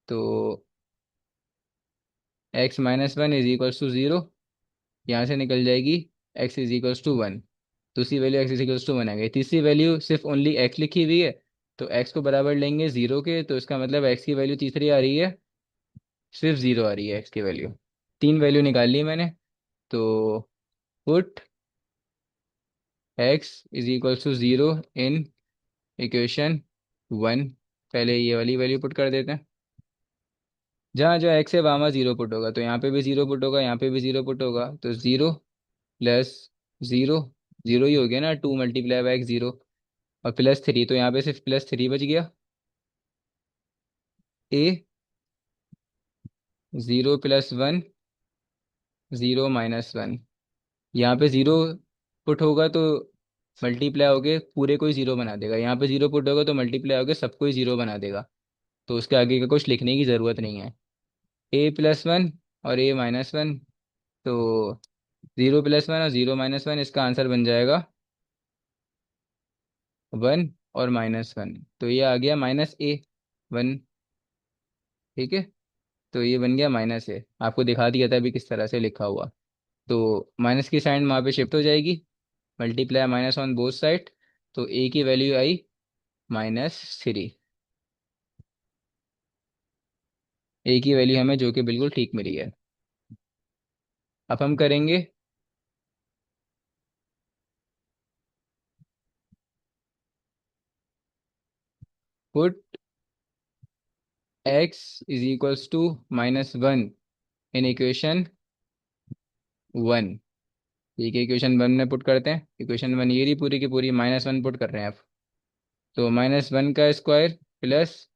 तो x-1 = 0। यहाँ से निकल जाएगी x = 1। दूसरी वैल्यू x = 1 आ गई। तीसरी वैल्यू सिर्फ ओनली x लिखी हुई है, तो एक्स को बराबर लेंगे ज़ीरो के, तो इसका मतलब एक्स की वैल्यू तीसरी आ रही है, सिर्फ ज़ीरो आ रही है एक्स की वैल्यू। तीन वैल्यू निकाल ली मैंने। तो put x is equals to zero in equation one. पहले ये वाली वैल्यू पुट कर देते हैं। जहाँ जो एक्स है वहाँ वहाँ ज़ीरो पुट होगा, तो यहाँ पे भी ज़ीरो पुट होगा, यहाँ पे भी ज़ीरो पुट होगा, तो ज़ीरो प्लस ज़ीरो, ज़ीरो ही हो गया ना, two multiply by x zero, और प्लस थ्री, तो यहाँ पे सिर्फ प्लस थ्री बच गया। A zero plus one, zero minus one. यहाँ पे ज़ीरो पुट होगा तो मल्टीप्लाई होके पूरे को ही ज़ीरो बना देगा, यहाँ पे ज़ीरो पुट होगा तो मल्टीप्लाई होके सबको ही ज़ीरो बना देगा। तो उसके आगे का कुछ लिखने की ज़रूरत नहीं है। ए प्लस वन और ए माइनस वन, तो ज़ीरो प्लस वन और ज़ीरो माइनस वन, इसका आंसर बन जाएगा वन और माइनस वन। तो ये आ गया माइनस ए वन। ठीक है, तो ये बन गया माइनस ए। आपको दिखा दिया था अभी किस तरह से लिखा हुआ। तो माइनस की साइन वहाँ पे शिफ्ट हो जाएगी, multiply minus on both side, तो ए की वैल्यू आई -3। ए की वैल्यू हमें जो कि बिल्कुल ठीक मिली है। अब हम करेंगे put x is equals to -1 in equation one. ठीक है, इक्वेशन वन में पुट करते हैं। इक्वेशन वन ये रही पूरी की पूरी, -1 पुट कर रहे हैं अब। तो -1 का स्क्वायर प्लस,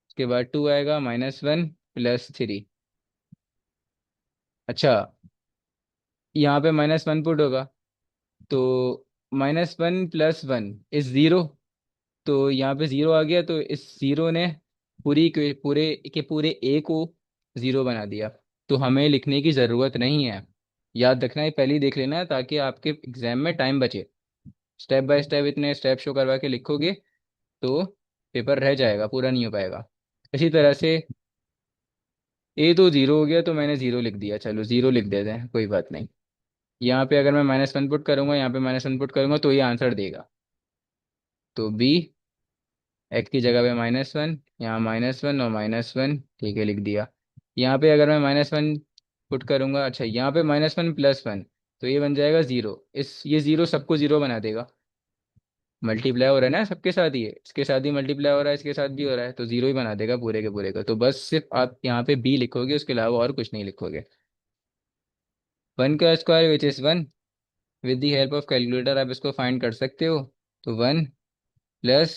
उसके बाद टू आएगा, -1 प्लस थ्री। अच्छा, यहाँ पे -1 पुट होगा, तो -1 प्लस वन इज ज़ीरो। तो यहाँ पे ज़ीरो आ गया, तो इस ज़ीरो ने पूरे ए को ज़ीरो बना दिया। तो हमें लिखने की ज़रूरत नहीं है। याद रखना है, पहले ही देख लेना है ताकि आपके एग्जाम में टाइम बचे। स्टेप बाय स्टेप इतने स्टेप शो करवा के लिखोगे तो पेपर रह जाएगा, पूरा नहीं हो पाएगा। इसी तरह से ए तो ज़ीरो हो गया, तो मैंने ज़ीरो लिख दिया, चलो ज़ीरो लिख देते हैं, कोई बात नहीं। यहाँ पे अगर मैं -1 पुट करूँगा, यहाँ पे -1 पुट करूँगा, तो ये आंसर देगा। तो बी, एक्स की जगह पे -1, यहाँ -1 और -1, ठीक है लिख दिया। यहाँ पे अगर मैं -1 पुट करूँगा, अच्छा यहाँ पे -1 प्लस वन, तो ये बन जाएगा ज़ीरो। ये ज़ीरो सबको ज़ीरो बना देगा, मल्टीप्लाई हो रहा है ना सबके साथ ही है, इसके साथ ही मल्टीप्लाई हो रहा है, इसके साथ भी हो रहा है, तो ज़ीरो ही बना देगा पूरे के पूरे का। तो बस सिर्फ आप यहाँ पे बी लिखोगे, उसके अलावा और कुछ नहीं लिखोगे। वन का square which is one, with the help of calculator आप इसको फाइंड कर सकते हो। तो वन प्लस,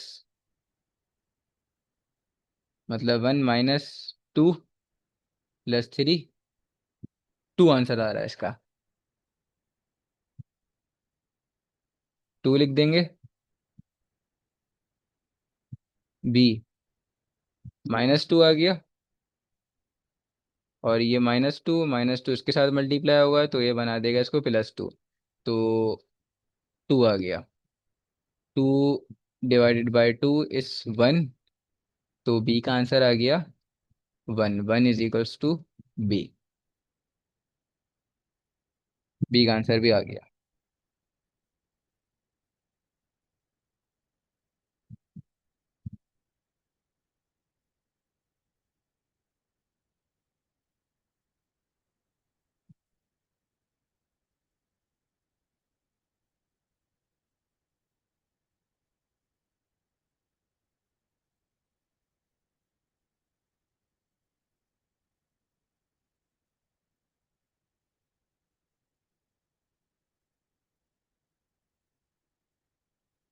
मतलब one minus two plus three, two answer आ रहा है इसका, टू लिख देंगे। बी -2 आ गया, और ये -2 इसके साथ मल्टीप्लाई होगा, तो ये बना देगा इसको +2। तो टू आ गया, two divided by two is one. तो बी का आंसर आ गया one, one is equals to b. B का आंसर भी आ गया।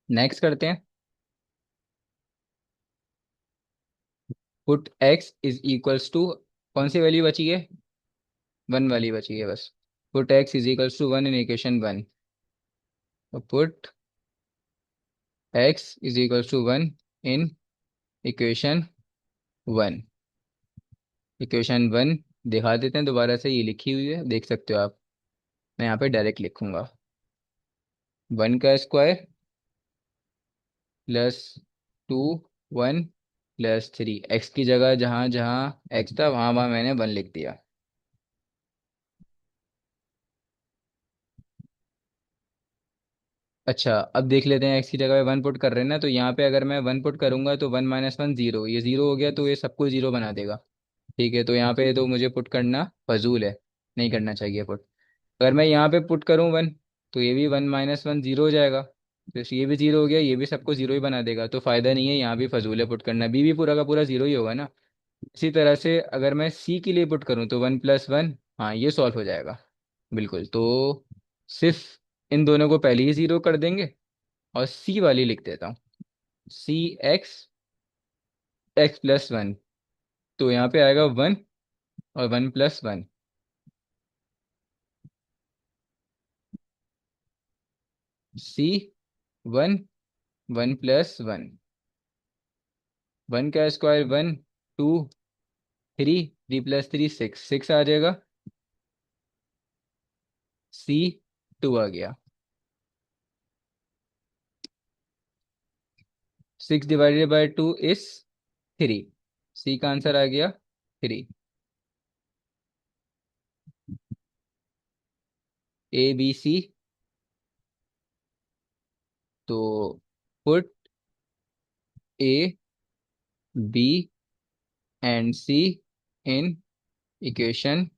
नेक्स्ट करते हैं। Put x is equals to, कौन सी वैल्यू बची है, वन वाली बची है बस। Put x is equals to one in equation one. Put x is equals to one in equation one. Equation one दिखा देते हैं दोबारा से, ये लिखी हुई है देख सकते हो आप। मैं यहाँ पे डायरेक्ट लिखूंगा, वन का square plus two, one plus three. X की जगह जहाँ जहाँ एक्स था वहाँ वहाँ मैंने वन लिख दिया। अच्छा, अब देख लेते हैं, एक्स की जगह पे वन पुट कर रहे हैं ना, तो यहाँ पे अगर मैं वन पुट करूंगा तो वन माइनस वन जीरो, ये जीरो हो गया तो ये सबको जीरो बना देगा। ठीक है, तो यहाँ पे तो मुझे पुट करना फजूल है, नहीं करना चाहिए पुट। अगर मैं यहाँ पे पुट करूँ वन, तो ये भी वन माइनस वन जीरो हो जाएगा, तो ये भी जीरो हो गया, ये भी सबको जीरो ही बना देगा, तो फायदा नहीं है, यहाँ भी फजूल है पुट करना, बी भी पूरा का पूरा जीरो ही होगा ना। इसी तरह से अगर मैं सी के लिए पुट करूँ तो वन प्लस वन, हाँ ये सॉल्व हो जाएगा। बिल्कुल, तो सिर्फ इन दोनों को पहले ही जीरो कर देंगे, और सी वाली लिख देता हूँ, c x x plus one, तो यहाँ पे आएगा वन और one plus one, c one, one plus one, one का square one, two, three, three plus three six, six आ जाएगा, सी टू आ गया, six divided by two is three, c का आंसर आ गया थ्री। ए बी सी, तो put a b and c in equation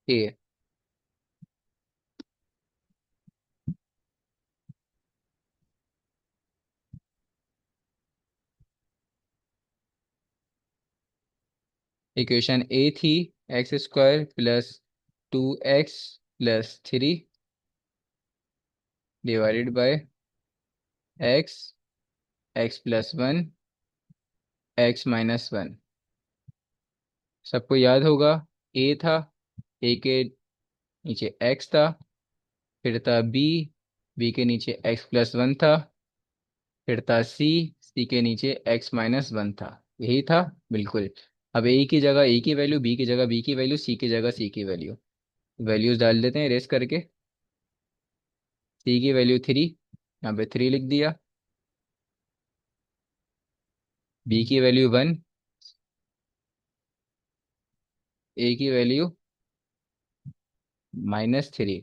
A. Equation a थी x square plus two x plus three divided by x, x plus one, x minus one. सबको याद होगा, ए था, ए के नीचे एक्स था, फिर था बी, बी के नीचे एक्स प्लस वन था, फिर था सी, सी के नीचे एक्स माइनस वन था, यही था। बिल्कुल। अब ए की जगह ए की वैल्यू, बी की जगह बी की वैल्यू, सी की जगह सी की वैल्यू, वैल्यूज डाल देते हैं रेस करके। सी की वैल्यू थ्री, यहाँ पे थ्री लिख दिया, बी की वैल्यू वन, ए की value minus three,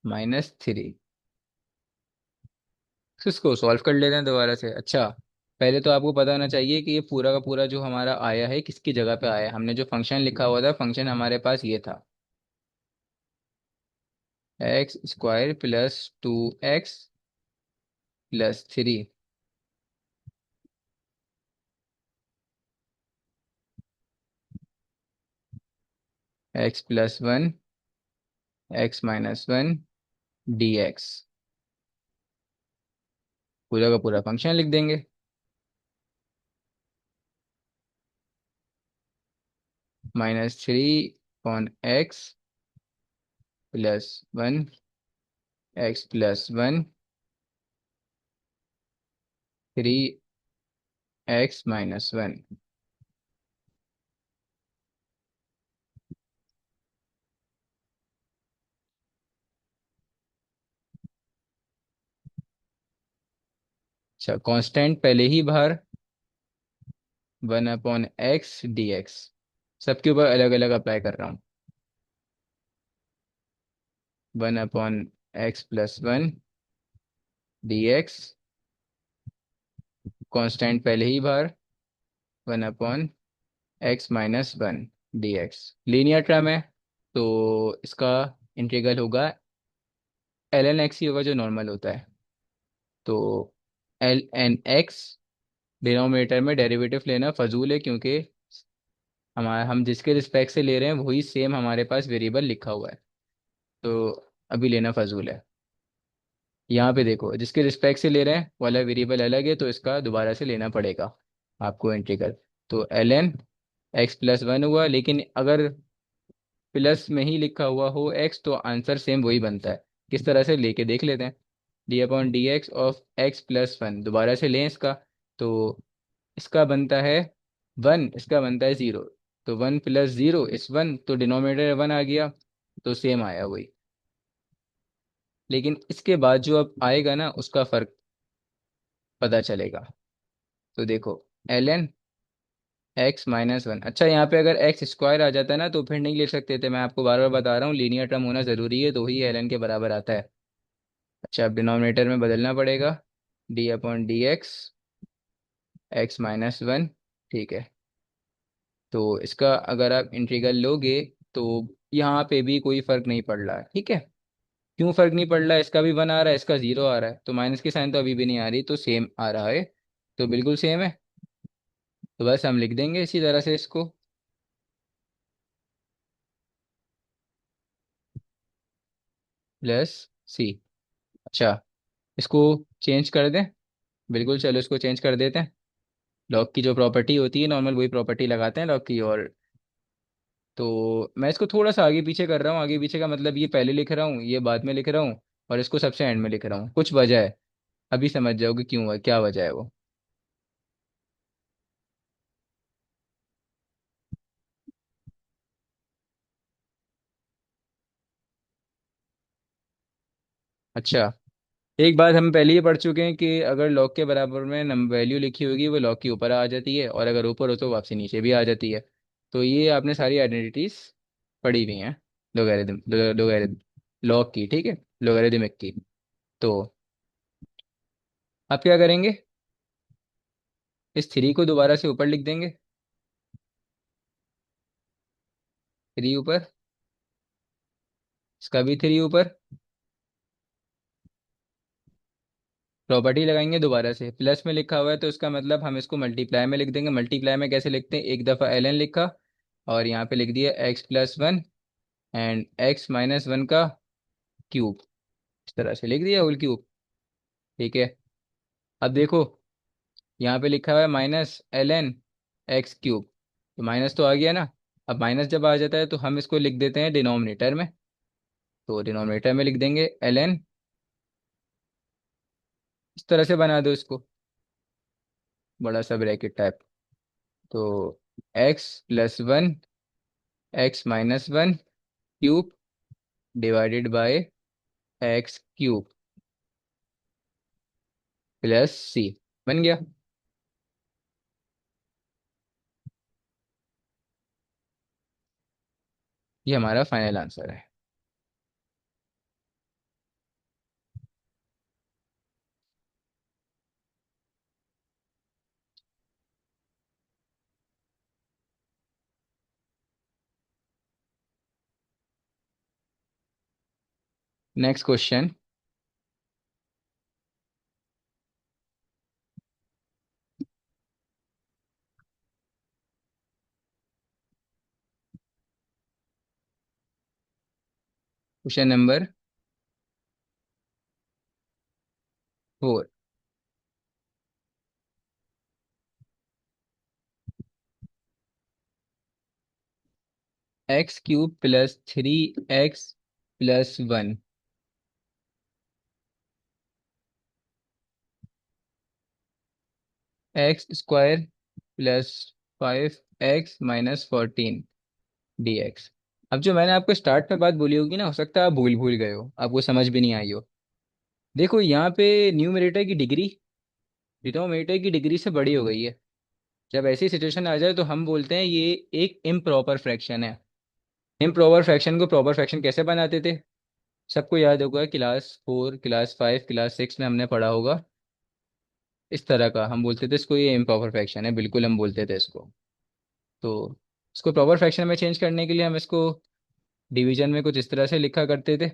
minus three. इसको सॉल्व कर लेते हैं दोबारा से। अच्छा, पहले तो आपको पता होना चाहिए कि ये पूरा का पूरा जो हमारा आया है किसकी जगह पे आया है, हमने जो फंक्शन लिखा हुआ था, फंक्शन हमारे पास ये था, x square plus two x plus three, x plus one, x minus one, D x, पूरा का पूरा फंक्शन लिख देंगे। Minus three upon x plus one, x plus one, three x minus one. अच्छा, कांस्टेंट पहले ही बाहर, one upon x d x, सबके ऊपर अलग अलग अप्लाई कर रहा हूँ, one upon x plus one D x, constant पहले ही बाहर, one upon x minus one D x. Linear term है, तो इसका इंटीग्रल होगा एल एन एक्स ही होगा, जो नॉर्मल होता है, तो एल एन एक्स। डिनोमिनेटर में डेरिवेटिव लेना फजूल है, क्योंकि हमारा हम जिसके रिस्पेक्ट से ले रहे हैं वही सेम हमारे पास वेरिएबल लिखा हुआ है, तो अभी लेना फजूल है। यहाँ पे देखो, जिसके रिस्पेक्ट से ले रहे हैं वाला वेरिएबल अलग है, तो इसका दोबारा से लेना पड़ेगा आपको इंटीग्रल। तो l n x plus one हुआ, लेकिन अगर प्लस में ही लिखा हुआ हो एक्स, तो आंसर सेम वही बनता है। किस तरह से लेके देख लेते हैं, D upon D x of x plus one, दोबारा से लें इसका, तो इसका बनता है वन, इसका बनता है ज़ीरो, तो वन प्लस ज़ीरो इस वन, तो डिनोमिनेटर वन आ गया, तो सेम आया वही। लेकिन इसके बाद जो अब आएगा ना, उसका फर्क पता चलेगा। तो देखो, एल एन x-1। अच्छा, यहाँ पे अगर एक्स स्क्वायर आ जाता है ना तो फिर नहीं ले सकते थे। मैं आपको बार बार बता रहा हूँ, लीनियर टर्म होना ज़रूरी है तो ही ln के बराबर आता है। अच्छा, अब डिनोमिनेटर में बदलना पड़ेगा। d/dx x-1। ठीक है। तो इसका अगर आप इंटीग्रल लोगे तो यहाँ पे भी कोई फ़र्क नहीं पड़ रहा है। ठीक है। क्यों फ़र्क नहीं पड़ रहा है? इसका भी 1 आ रहा है, इसका 0 आ रहा है, तो माइनस की साइन तो अभी भी नहीं आ रही, तो सेम आ रहा है। तो बिल्कुल सेम है। तो बस हम लिख देंगे इसी तरह से इसको। प्लस सी। अच्छा, इसको चेंज कर दें। बिल्कुल, चलो इसको चेंज कर देते हैं। लॉग की जो प्रॉपर्टी होती है नॉर्मल, वही प्रॉपर्टी लगाते हैं लॉग की। और तो मैं इसको थोड़ा सा आगे पीछे कर रहा हूँ। आगे पीछे का मतलब ये पहले लिख रहा हूँ, ये बाद में लिख रहा हूँ, और इसको सबसे एंड में लिख रहा हूँ। कुछ वजह है, अभी समझ जाओगे क्यों है, क्या वजह है वो। अच्छा, एक बात हम पहले ही पढ़ चुके हैं कि अगर लॉग के बराबर में नम वैल्यू लिखी होगी वो लॉग के ऊपर आ जाती है, और अगर ऊपर हो तो वापसी नीचे भी आ जाती है। तो ये आपने सारी आइडेंटिटीज पढ़ी हुई हैं। लोगैरिथम, लोगैरिथम, लॉग की, ठीक है, लोगैरिथमिक की। तो आप क्या करेंगे, इस थ्री को दोबारा से ऊपर लिख देंगे। थ्री ऊपर, इसका भी थ्री ऊपर। प्रॉपर्टी लगाएंगे दोबारा से, प्लस में लिखा हुआ है तो इसका मतलब हम इसको मल्टीप्लाई में लिख देंगे। मल्टीप्लाई में कैसे लिखते हैं, एक दफ़ा ln लिखा, और यहाँ पे लिख दिया x+1 एंड x-1 का क्यूब। इस तरह से लिख दिया, होल क्यूब। ठीक है। अब देखो, यहाँ पे लिखा हुआ है -ln x³ तो माइनस तो आ गया ना। अब माइनस जब आ जाता है तो हम इसको लिख देते हैं डिनोमिनेटर में। तो डिनोमिनेटर में लिख देंगे ln। इस तरह से बना दो इसको, बड़ा सा ब्रैकेट टाइप। तो x+1 x-1 cube divided by x³ plus C. बन गया। ये हमारा फाइनल आंसर है। Next question. Question number 4। x³ plus 3x+1 x² plus 5x-14 dx। अब जो मैंने आपको स्टार्ट में बात बोली होगी ना, हो सकता है आप भूल भूल गए हो, आपको समझ भी नहीं आई हो। देखो यहाँ पे न्यूमरेटर की डिग्री डिनोमिनेटर की डिग्री से बड़ी हो गई है। जब ऐसी सिचुएशन आ जाए तो हम बोलते हैं ये एक इम्प्रॉपर फ्रैक्शन है। इम्प्रॉपर फ्रैक्शन को प्रॉपर फ्रैक्शन कैसे बनाते थे, सबको याद होगा, क्लास 4 क्लास 5 क्लास 6 में हमने पढ़ा होगा। इस तरह का हम बोलते थे इसको, ये इम्प्रॉपर फ्रैक्शन है, बिल्कुल हम बोलते थे इसको। तो इसको प्रॉपर फ्रैक्शन में चेंज करने के लिए हम इसको डिवीजन में कुछ इस तरह से लिखा करते थे।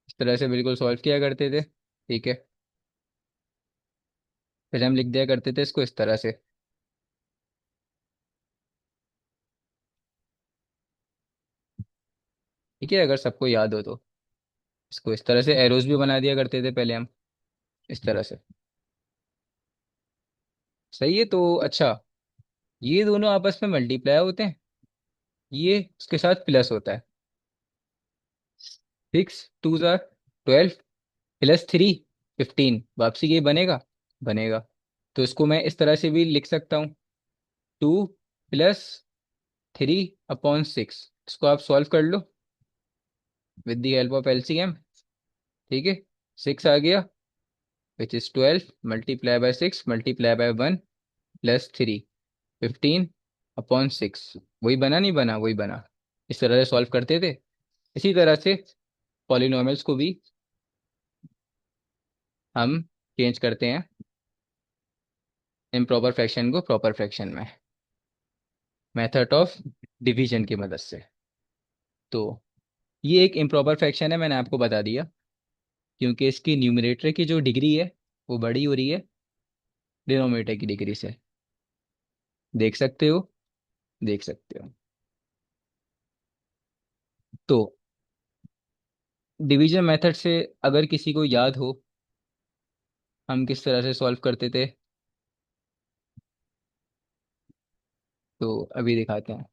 इस तरह से बिल्कुल सॉल्व किया करते थे। ठीक है। फिर हम लिख दिया करते थे इसको इस तरह से। ठीक है, अगर सबको याद हो तो इसको इस तरह से एरोज भी बना दिया करते थे पहले हम, इस तरह से। सही है। तो अच्छा, ये दोनों आपस में मल्टीप्लाई होते हैं, ये उसके साथ प्लस होता है। 6 2 12 +3 15, वापसी ये बनेगा, बनेगा। तो इसको मैं इस तरह से भी लिख सकता हूँ, 2 + 3/6। इसको आप सॉल्व कर लो with the help of LCM। ठीक है। 6 आ गया, which is 12 multiply by 6 multiply by 1, plus 3, 15/6। वही बना, नहीं बना, वही बना। इस तरह से सॉल्व करते थे। इसी तरह से पॉलिनॉमियल्स को भी हम चेंज करते हैं इम्प्रॉपर फ्रैक्शन को प्रॉपर फ्रैक्शन में, मेथड ऑफ डिवीजन की मदद से। तो ये एक इम्प्रॉपर फ्रैक्शन है, मैंने आपको बता दिया, क्योंकि इसकी न्यूमरेटर की जो डिग्री है वो बड़ी हो रही है डिनोमिनेटर की डिग्री से। देख सकते हो, देख सकते हो। तो डिवीजन मेथड से अगर किसी को याद हो हम किस तरह से सॉल्व करते थे, तो अभी दिखाते हैं।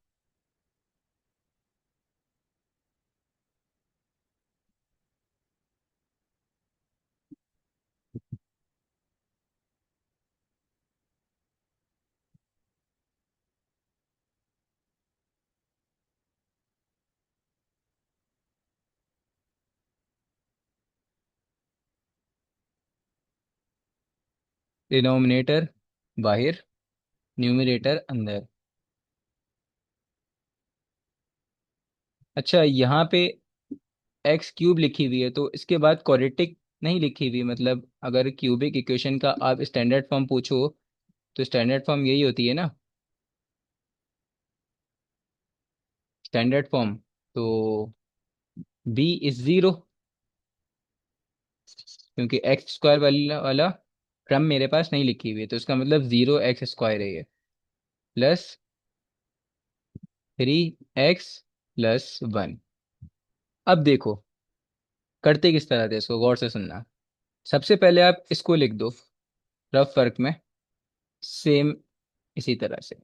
डिनोमिनेटर बाहर, न्यूमरेटर अंदर। अच्छा, यहाँ पे x³ लिखी हुई है, तो इसके बाद क्वाड्रेटिक नहीं लिखी हुई, मतलब अगर क्यूबिक इक्वेशन का आप स्टैंडर्ड फॉर्म पूछो तो स्टैंडर्ड फॉर्म यही होती है ना, स्टैंडर्ड फॉर्म। तो b = 0, क्योंकि x² वाला क्रम मेरे पास नहीं लिखी हुई है, तो इसका मतलब 0x² है ये, प्लस 3x+1। अब देखो करते किस तरह थे, इसको गौर से सुनना। सबसे पहले आप इसको लिख दो रफ वर्क में, सेम इसी तरह से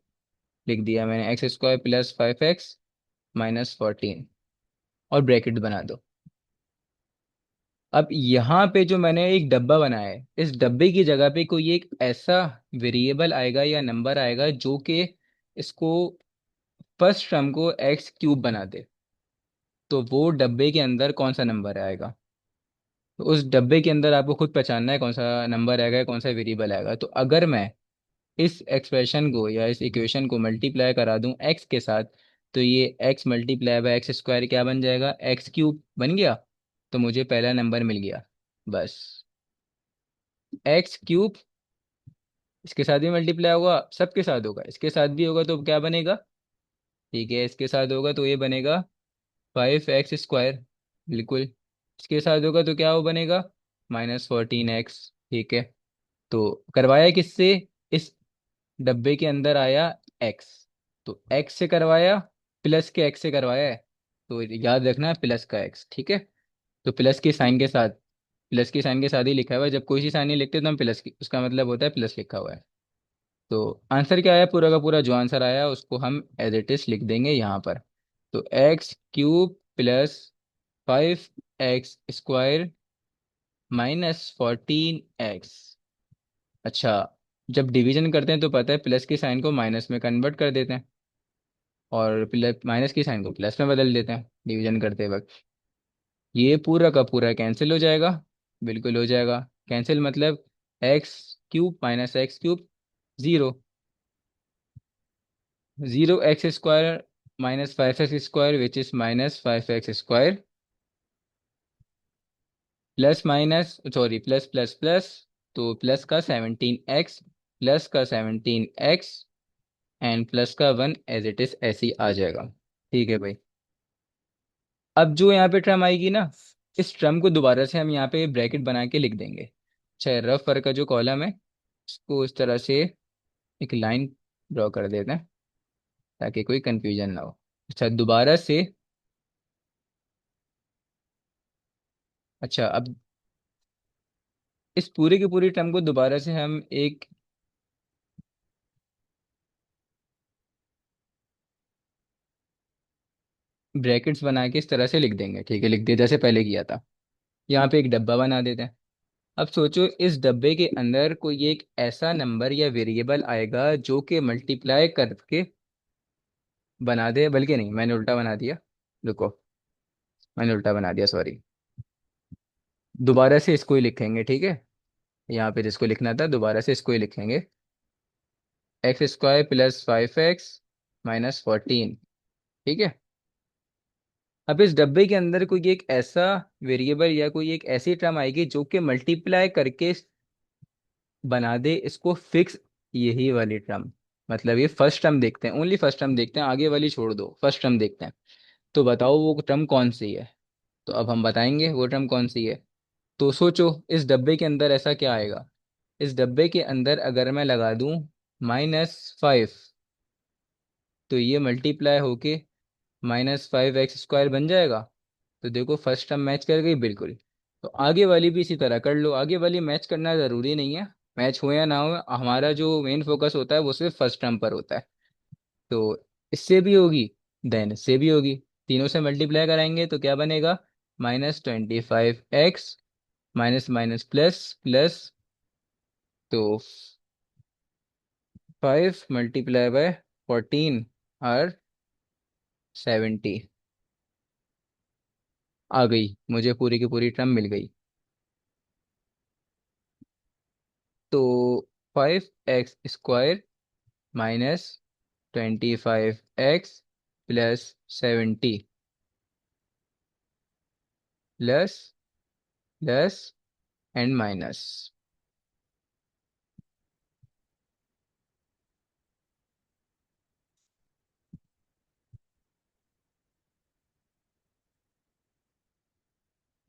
लिख दिया मैंने, x² + 5x - 14, और ब्रैकेट बना दो। अब यहाँ पे जो मैंने एक डब्बा बनाया है, इस डब्बे की जगह पे कोई एक ऐसा वेरिएबल आएगा या नंबर आएगा जो कि इसको फर्स्ट टर्म को x³ बना दे, तो वो डब्बे के अंदर कौन सा नंबर आएगा, तो उस डब्बे के अंदर आपको खुद पहचानना है कौन सा नंबर आएगा, कौन सा वेरिएबल आएगा। तो अगर मैं इस एक्सप्रेशन को या इस इक्वेशन को मल्टीप्लाई करा दूं x के साथ, तो ये x × x² क्या बन जाएगा, x³ बन गया। तो मुझे पहला नंबर मिल गया, बस। x³ इसके साथ भी मल्टीप्लाई होगा, सबके साथ होगा, इसके साथ भी होगा तो क्या बनेगा, ठीक है, इसके साथ होगा तो ये बनेगा 5x², बिल्कुल। इसके साथ होगा तो क्या वो बनेगा, -14x, ठीक है। तो करवाया किससे, इस डब्बे के अंदर आया x, तो x से करवाया, प्लस के x से करवाया है, तो याद रखना प्लस का x, ठीक है। तो प्लस के साइन के साथ, प्लस के साइन के साथ ही लिखा हुआ है, जब कोई सी साइन नहीं लिखते तो हम प्लस की, उसका मतलब होता है प्लस लिखा हुआ है। तो आंसर क्या आया, पूरा का पूरा जो आंसर आया उसको हम एज इट इज लिख देंगे यहाँ पर। तो x³ + 5x² -14x। अच्छा, जब डिवीजन करते हैं तो पता है प्लस की साइन को माइनस में कन्वर्ट कर देते हैं, और प्लस माइनस की साइन को प्लस में बदल देते हैं डिवीजन करते वक्त। ये पूरा का पूरा कैंसिल हो जाएगा, बिल्कुल हो जाएगा कैंसिल, मतलब x³ - x³ 0, 0x² -5x² which is -5x², plus minus sorry plus plus plus, तो प्लस का 17x, प्लस का 17x, एंड प्लस का 1 एज इट इज ऐसे ही आ जाएगा, ठीक है भाई। अब जो यहाँ पे टर्म आएगी ना, इस टर्म को दोबारा से हम यहाँ पे ब्रैकेट बना के लिख देंगे। अच्छा, रफ वर्क का जो कॉलम है इसको इस तरह से एक लाइन ड्रॉ कर देते हैं ताकि कोई कंफ्यूजन ना हो। अच्छा, दोबारा से, अच्छा अब इस पूरे की पूरी टर्म को दोबारा से हम एक ब्रैकेट्स बना के इस तरह से लिख देंगे, ठीक है, लिख दिया जैसे पहले किया था। यहाँ पे एक डब्बा बना देते हैं। अब सोचो इस डब्बे के अंदर कोई एक ऐसा नंबर या वेरिएबल आएगा जो कि मल्टीप्लाई करके बना दे, बल्कि नहीं, मैंने उल्टा बना दिया, रुको, मैंने उल्टा बना दिया, सॉरी। दोबारा से इसको ही लिखेंगे, ठीक है, यहाँ पे जिसको लिखना था दोबारा से इसको ही लिखेंगे। X square plus 5x minus 14। ठीक है। अब इस डब्बे के अंदर कोई एक ऐसा वेरिएबल या कोई एक ऐसी टर्म आएगी जो कि मल्टीप्लाई करके बना दे इसको फिक्स, यही वाली टर्म। मतलब ये फर्स्ट टर्म देखते हैं, ओनली फर्स्ट टर्म देखते हैं, आगे वाली छोड़ दो, फर्स्ट टर्म देखते हैं। तो बताओ वो टर्म कौन सी है। तो अब हम बताएंगे वो टर्म कौन सी है। तो सोचो इस डब्बे के अंदर ऐसा क्या आएगा। इस डब्बे के अंदर अगर मैं लगा दूं -5, तो ये मल्टीप्लाई होके -5x² बन जाएगा। तो देखो फर्स्ट टर्म मैच कर गई बिल्कुल। तो आगे वाली भी इसी तरह कर लो, आगे वाली मैच करना ज़रूरी नहीं है, मैच हो या ना हो, हमारा जो मेन फोकस होता है वो सिर्फ फर्स्ट टर्म पर होता है। तो इससे भी होगी, देन इससे भी होगी। तीनों से मल्टीप्लाई कराएंगे तो क्या बनेगा, -25x minus minus plus plus. तो 5 × 14 और 70 आ गई, मुझे पूरी की पूरी टर्म मिल गई। तो 5x² -25x plus 70 plus plus and minus.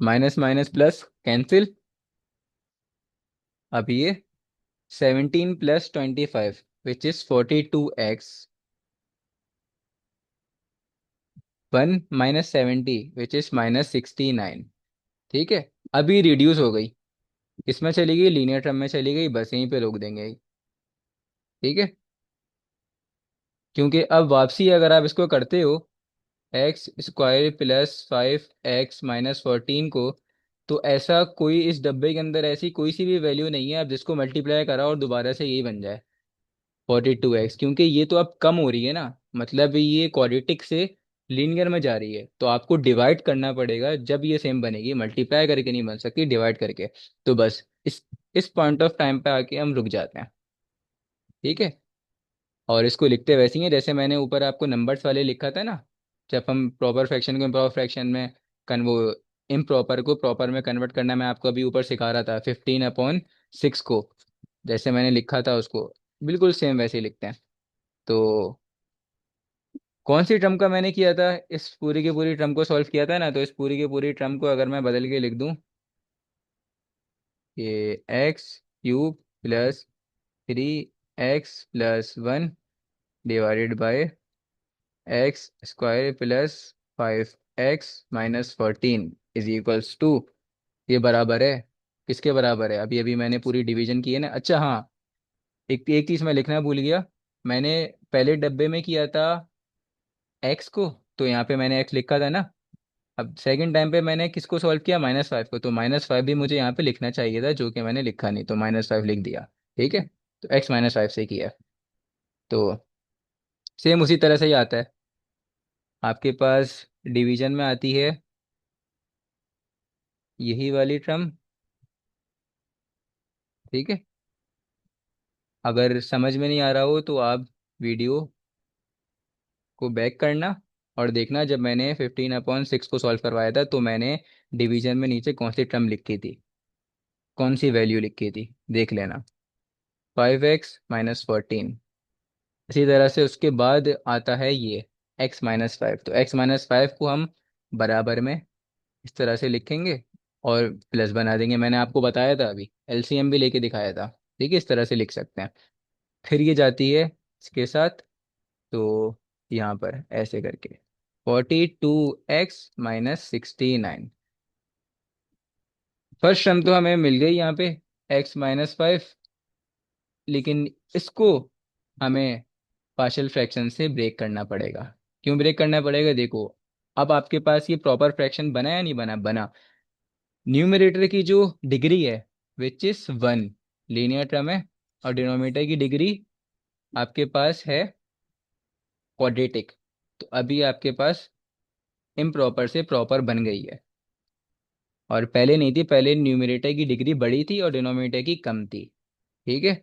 Minus minus plus cancel. अब ये 17 plus 25 which is 42x, 1 - 70 which is -69। ठीक है। अभी रिड्यूस हो गई, इसमें चली गई, लीनियर टर्म में चली गई, बस यहीं पे रोक देंगे। ठीक है। क्योंकि अब वापसी अगर आप इसको करते हो x² प्लस 5x - 14 को, तो ऐसा कोई इस डब्बे के अंदर ऐसी कोई सी भी वैल्यू नहीं है अब जिसको मल्टीप्लाई करा और दोबारा से यही बन जाए 42x, क्योंकि ये तो अब कम हो रही है ना। मतलब ये क्वाड्रेटिक से लीनियर में जा रही है, तो आपको डिवाइड करना पड़ेगा जब ये सेम बनेगी, मल्टीप्लाई करके नहीं बन सकती, डिवाइड करके। तो बस इस पॉइंट ऑफ टाइम पे आके हम रुक जाते हैं। ठीक है। और इसको लिखते वैसे ही है जैसे मैंने ऊपर आपको नंबर्स वाले लिखा था ना। जब हम प्रॉपर फ्रैक्शन को इम्प्रॉपर फ्रैक्शन में वो इम्प्रॉपर को प्रॉपर में कन्वर्ट करना, मैं आपको अभी ऊपर सिखा रहा था 15/6 को, जैसे मैंने लिखा था उसको बिल्कुल सेम वैसे ही लिखते हैं। तो कौन सी टर्म का मैंने किया था, इस पूरी की पूरी टर्म को सॉल्व किया था ना, तो इस पूरी की पूरी टर्म को अगर मैं बदल के लिख दूं, ये x³ plus 3x+1 divided by x² plus 5x - 14 is equals to, ये बराबर है, किसके बराबर है, अभी अभी मैंने पूरी डिवीजन की है ना। अच्छा हाँ, एक एक चीज़ मैं लिखना भूल गया। मैंने पहले डब्बे में किया था x को, तो यहाँ पे मैंने x लिखा था ना। अब सेकंड टाइम पे मैंने किसको सॉल्व किया, -5 को, तो -5 भी मुझे यहाँ पे लिखना चाहिए था जो कि मैंने लिखा नहीं, तो -5 लिख दिया। ठीक है। तो x - 5 से किया। तो सेम उसी तरह से ही आता है, आपके पास डिवीजन में आती है यही वाली टर्म। ठीक है। अगर समझ में नहीं आ रहा हो तो आप वीडियो को बैक करना और देखना, जब मैंने 15/6 को सॉल्व करवाया था तो मैंने डिवीजन में नीचे कौन सी टर्म लिखी थी, कौन सी वैल्यू लिखी थी, देख लेना। 5x - 14। इसी तरह से उसके बाद आता है ये x - 5, तो x - 5 को हम बराबर में इस तरह से लिखेंगे और प्लस बना देंगे, मैंने आपको बताया था अभी, एलसीएम भी लेके दिखाया था। ठीक है, इस तरह से लिख सकते हैं। फिर ये जाती है इसके साथ, तो यहाँ पर ऐसे करके 42x - 69। फर्स्ट टर्म तो हमें मिल गई यहाँ पे x - 5, लेकिन इसको हमें पार्शियल फ्रैक्शन से ब्रेक करना पड़ेगा। क्यों ब्रेक करना पड़ेगा, देखो अब आपके पास ये प्रॉपर फ्रैक्शन बना या नहीं बना, बना। न्यूमरेटर की जो डिग्री है विच इज 1, लीनियर टर्म है, और डिनोमिनेटर की डिग्री आपके पास है क्वाड्रेटिक। तो अभी आपके पास इम्प्रॉपर से प्रॉपर बन गई है, और पहले नहीं थी, पहले न्यूमरेटर की डिग्री बड़ी थी और डिनोमिनेटर की कम थी। ठीक है।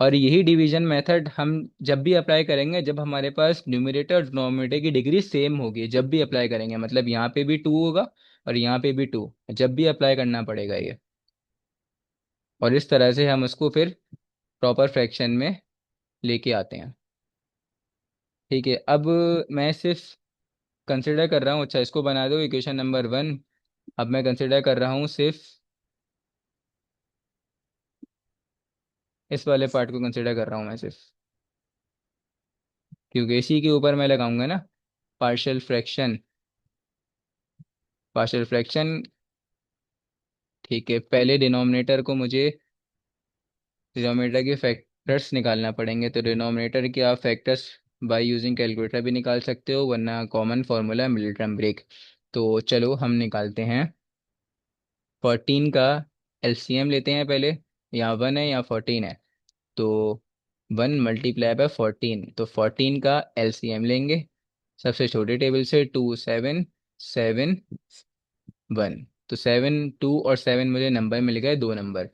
और यही डिवीजन मेथड हम जब भी अप्लाई करेंगे जब हमारे पास न्यूमरेटर और डिनोमिनेटर की डिग्री सेम होगी, जब भी अप्लाई करेंगे, मतलब यहाँ पे भी 2 होगा और यहाँ पे भी 2, जब भी अप्लाई करना पड़ेगा ये। और इस तरह से हम उसको फिर प्रॉपर फ्रैक्शन में लेके आते हैं। ठीक है, अब मैं सिर्फ कंसिडर कर रहा हूँ, अच्छा इसको बना दो इक्वेशन नंबर 1। अब मैं कंसिडर कर रहा हूँ सिर्फ इस वाले पार्ट को कंसिडर कर रहा हूँ मैं सिर्फ, क्योंकि इसी के ऊपर मैं लगाऊंगा ना पार्शियल फ्रैक्शन। पार्शियल फ्रैक्शन, ठीक है, पहले डिनोमिनेटर को मुझे डिनोमिनेटर के फैक्टर्स निकालना पड़ेंगे, तो डिनोमिनेटर के आप फैक्टर्स बाय यूजिंग कैलकुलेटर भी निकाल सकते हो, वरना कॉमन फार्मूला है मिलिटन ब्रेक। तो चलो हम निकालते हैं। 14 का एलसीएम लेते हैं पहले, यहाँ 1 है या 14 है, तो 1 मल्टीप्लाई बाय 14, तो 14 का एलसीएम लेंगे सबसे छोटे टेबल से, 2 7 7 1। तो 7 2 और 7 मुझे नंबर मिल गए, दो नंबर।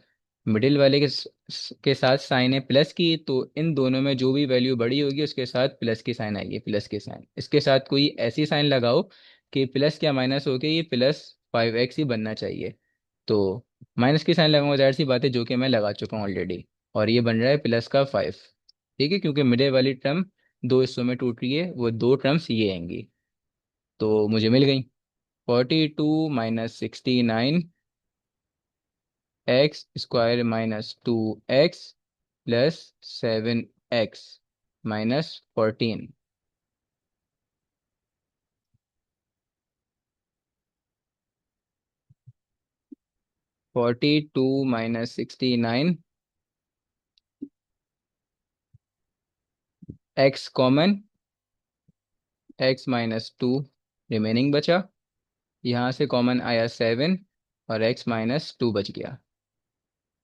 मिडिल वाले के साथ साइन है प्लस की, तो इन दोनों में जो भी वैल्यू बड़ी होगी उसके साथ प्लस की साइन आएगी, प्लस की साइन। इसके साथ कोई ऐसी साइन लगाओ कि प्लस क्या माइनस होके ये +5x ही बनना चाहिए। तो माइनस की साइन लगाऊंगा, जाहिर सी बात है, जो कि मैं लगा चुका हूँ ऑलरेडी। और ये बन रहा है +5। ठीक है, क्योंकि मिडिल वाली टर्म दो हिस्सों में टूट रही है, वो दो टर्म्स ये आएंगी, तो मुझे मिल गई। 42 - 69 x² -2x +7x -14। 42 - 69, x common, x -2 remaining बचा, यहाँ से कॉमन आया 7 और x -2 बच गया।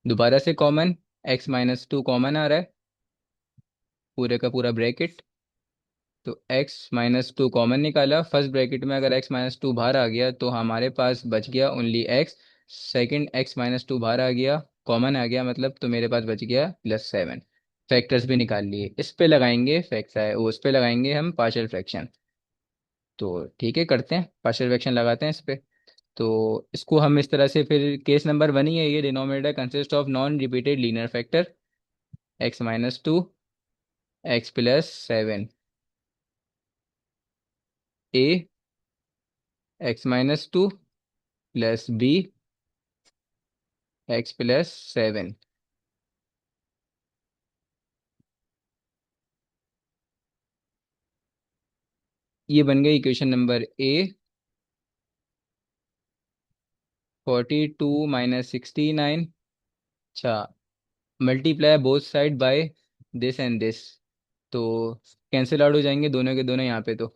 दोबारा से कॉमन, x -2 कॉमन आ रहा है, पूरे का पूरा ब्रैकेट। तो x -2 कॉमन निकाला फर्स्ट ब्रैकेट में, अगर x-2 बाहर आ गया तो हमारे पास बच गया ओनली x। सेकंड x-2 बाहर आ गया, कॉमन आ गया मतलब, तो मेरे पास बच गया +7। फैक्टर्स भी निकाल लिए, इस पे लगाएंगे फैक्टर, उस पे लगाएंगे हम पार्शियल फ्रैक्शन। तो ठीक है, करते हैं पार्शियल फ्रैक्शन, लगाते हैं इस पे। तो इसको हम इस तरह से, फिर केस नंबर 1 ही है ये, denominator consist of non repeated linear factor x-2 x +7 a x-2 +b x +7। ये बन गई इक्वेशन नंबर ए। 42 - 69, अच्छा, multiply both side by this and this, तो कैंसिल आउट हो जाएंगे दोनों के दोनों यहाँ पे, तो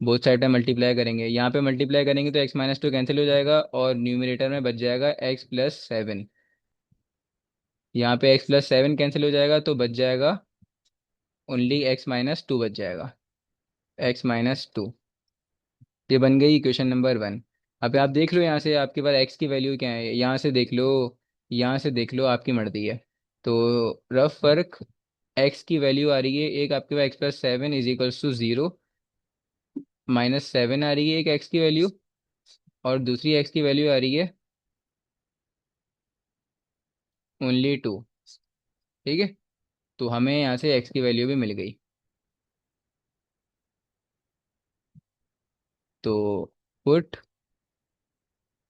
बोथ साइड पे मल्टीप्लाई करेंगे, यहाँ पे मल्टीप्लाई करेंगे तो x-2 कैंसिल हो जाएगा और न्यूमरेटर में बच जाएगा x +7। यहाँ पे x +7 कैंसिल हो जाएगा तो बच जाएगा ओनली x-2 बच जाएगा, x-2। ये बन गई इक्वेशन नंबर 1। अब आप देख लो यहाँ से आपके पास x की वैल्यू क्या है, यहाँ से देख लो, यहाँ से देख लो, आपकी मर्जी है। तो रफ फर्क, x की वैल्यू आ रही है एक आपके पास x +7 = 0, -7 आ रही है एक x की वैल्यू, और दूसरी x की वैल्यू आ रही है ओनली 2। ठीक है, तो हमें यहाँ से x की वैल्यू भी मिल गई। तो पुट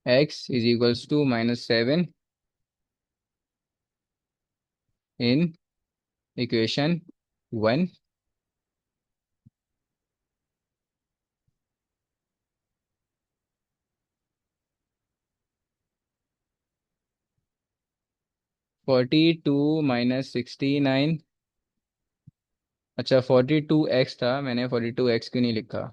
x = -7 इन इक्वेशन 1। 42 - 69, अच्छा 42x था, मैंने 42x क्यों नहीं लिखा।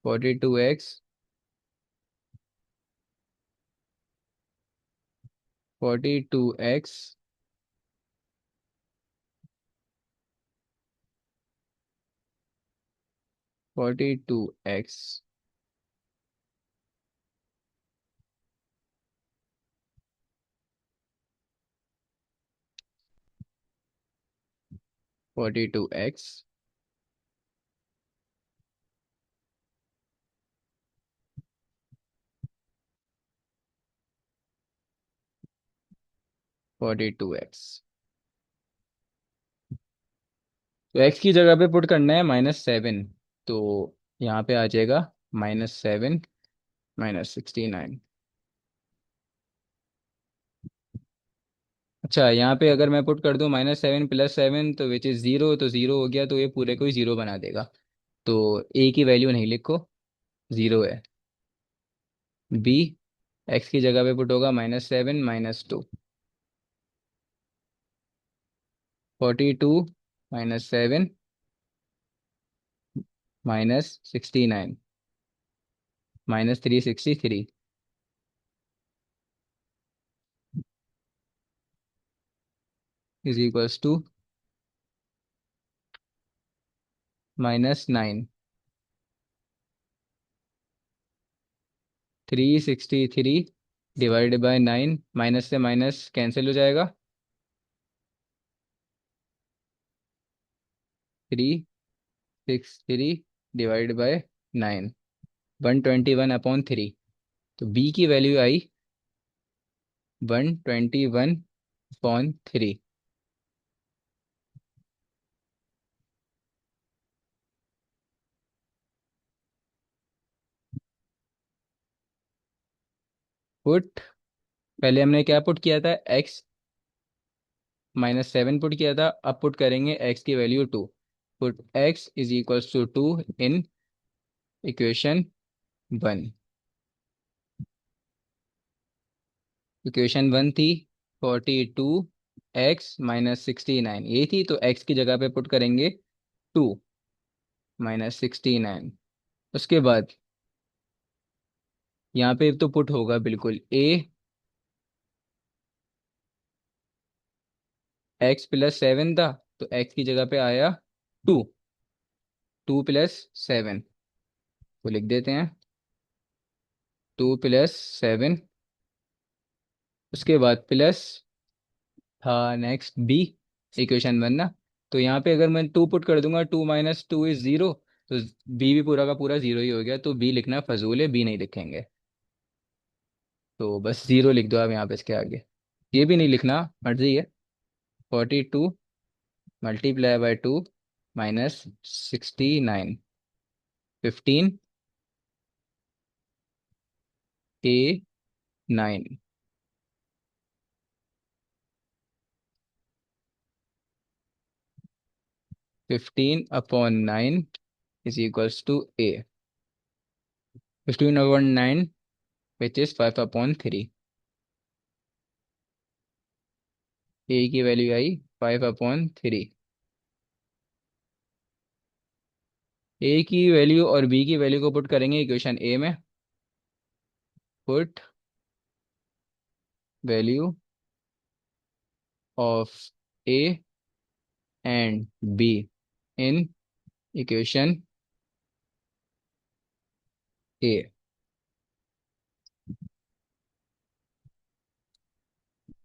42x, 42x 42x 42x 42x। तो x की जगह पे पुट करना है -7। तो यहाँ पे आ जाएगा -7 -69। अच्छा, यहाँ पे अगर मैं पुट कर दूँ -7 +7 तो विच इज़ ज़ीरो, तो ज़ीरो हो गया, तो ये पूरे को ही ज़ीरो बना देगा। तो ए की वैल्यू नहीं लिखो, ज़ीरो है। बी, एक्स की जगह पे पुट होगा -7 -2। 42 -7 -69 -363 is equals to -9। 363 divided by 9, minus से माइनस कैंसिल हो जाएगा। 363 डिवाइडेड बाय 9, 121/3। तो बी की वैल्यू आई 121/3। पुट, पहले हमने क्या पुट किया था, एक्स -7 पुट किया था, अब पुट करेंगे एक्स की value 2। Put x is equals to 2 in equation 1। Equation 1 थी 42x -69, ये थी, तो x की जगह पे पुट करेंगे 2 -69। उसके बाद यहाँ पे तो पुट होगा बिल्कुल a, x +7 था, तो x की जगह पे आया 2, 2 + 7 को लिख देते हैं, 2 + 7। उसके बाद प्लस था नेक्स्ट बी, इक्वेशन 1 ना। तो यहाँ पे अगर मैं 2 पुट कर दूंगा, 2 - 2 = 0, तो बी भी पूरा का पूरा ज़ीरो ही हो गया, तो बी लिखना फजूल है, बी नहीं लिखेंगे। तो बस ज़ीरो लिख दो आप यहाँ पे इसके आगे, ये भी नहीं लिखना, मर्जी है। 42 × 2 -69, 15 A9, 15/9 is equals to A। 15/9 which is 5/3। A की वैल्यू आई 5/3। ए की वैल्यू और बी की वैल्यू को पुट करेंगे इक्वेशन ए में। Put value of A and B in equation A.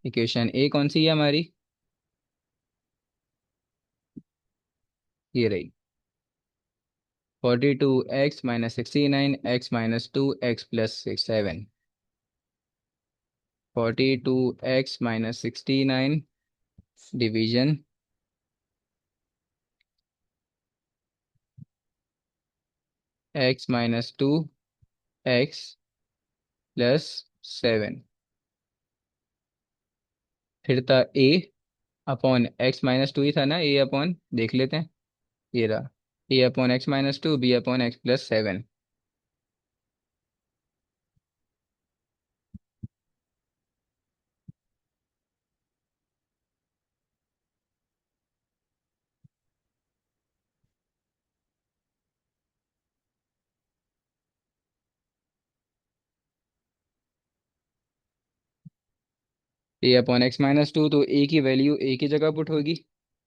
Equation A कौन सी है हमारी, ये रही, 42x -69, x -2, x +7। 42x - 69 division x -2, x +7। फिर था a अपॉन x -2 ही था ना, a अपॉन देख लेते हैं, ये रहा, a/x -2, b/x +7। a/x -2, तो a की वैल्यू a की जगह पुट होगी,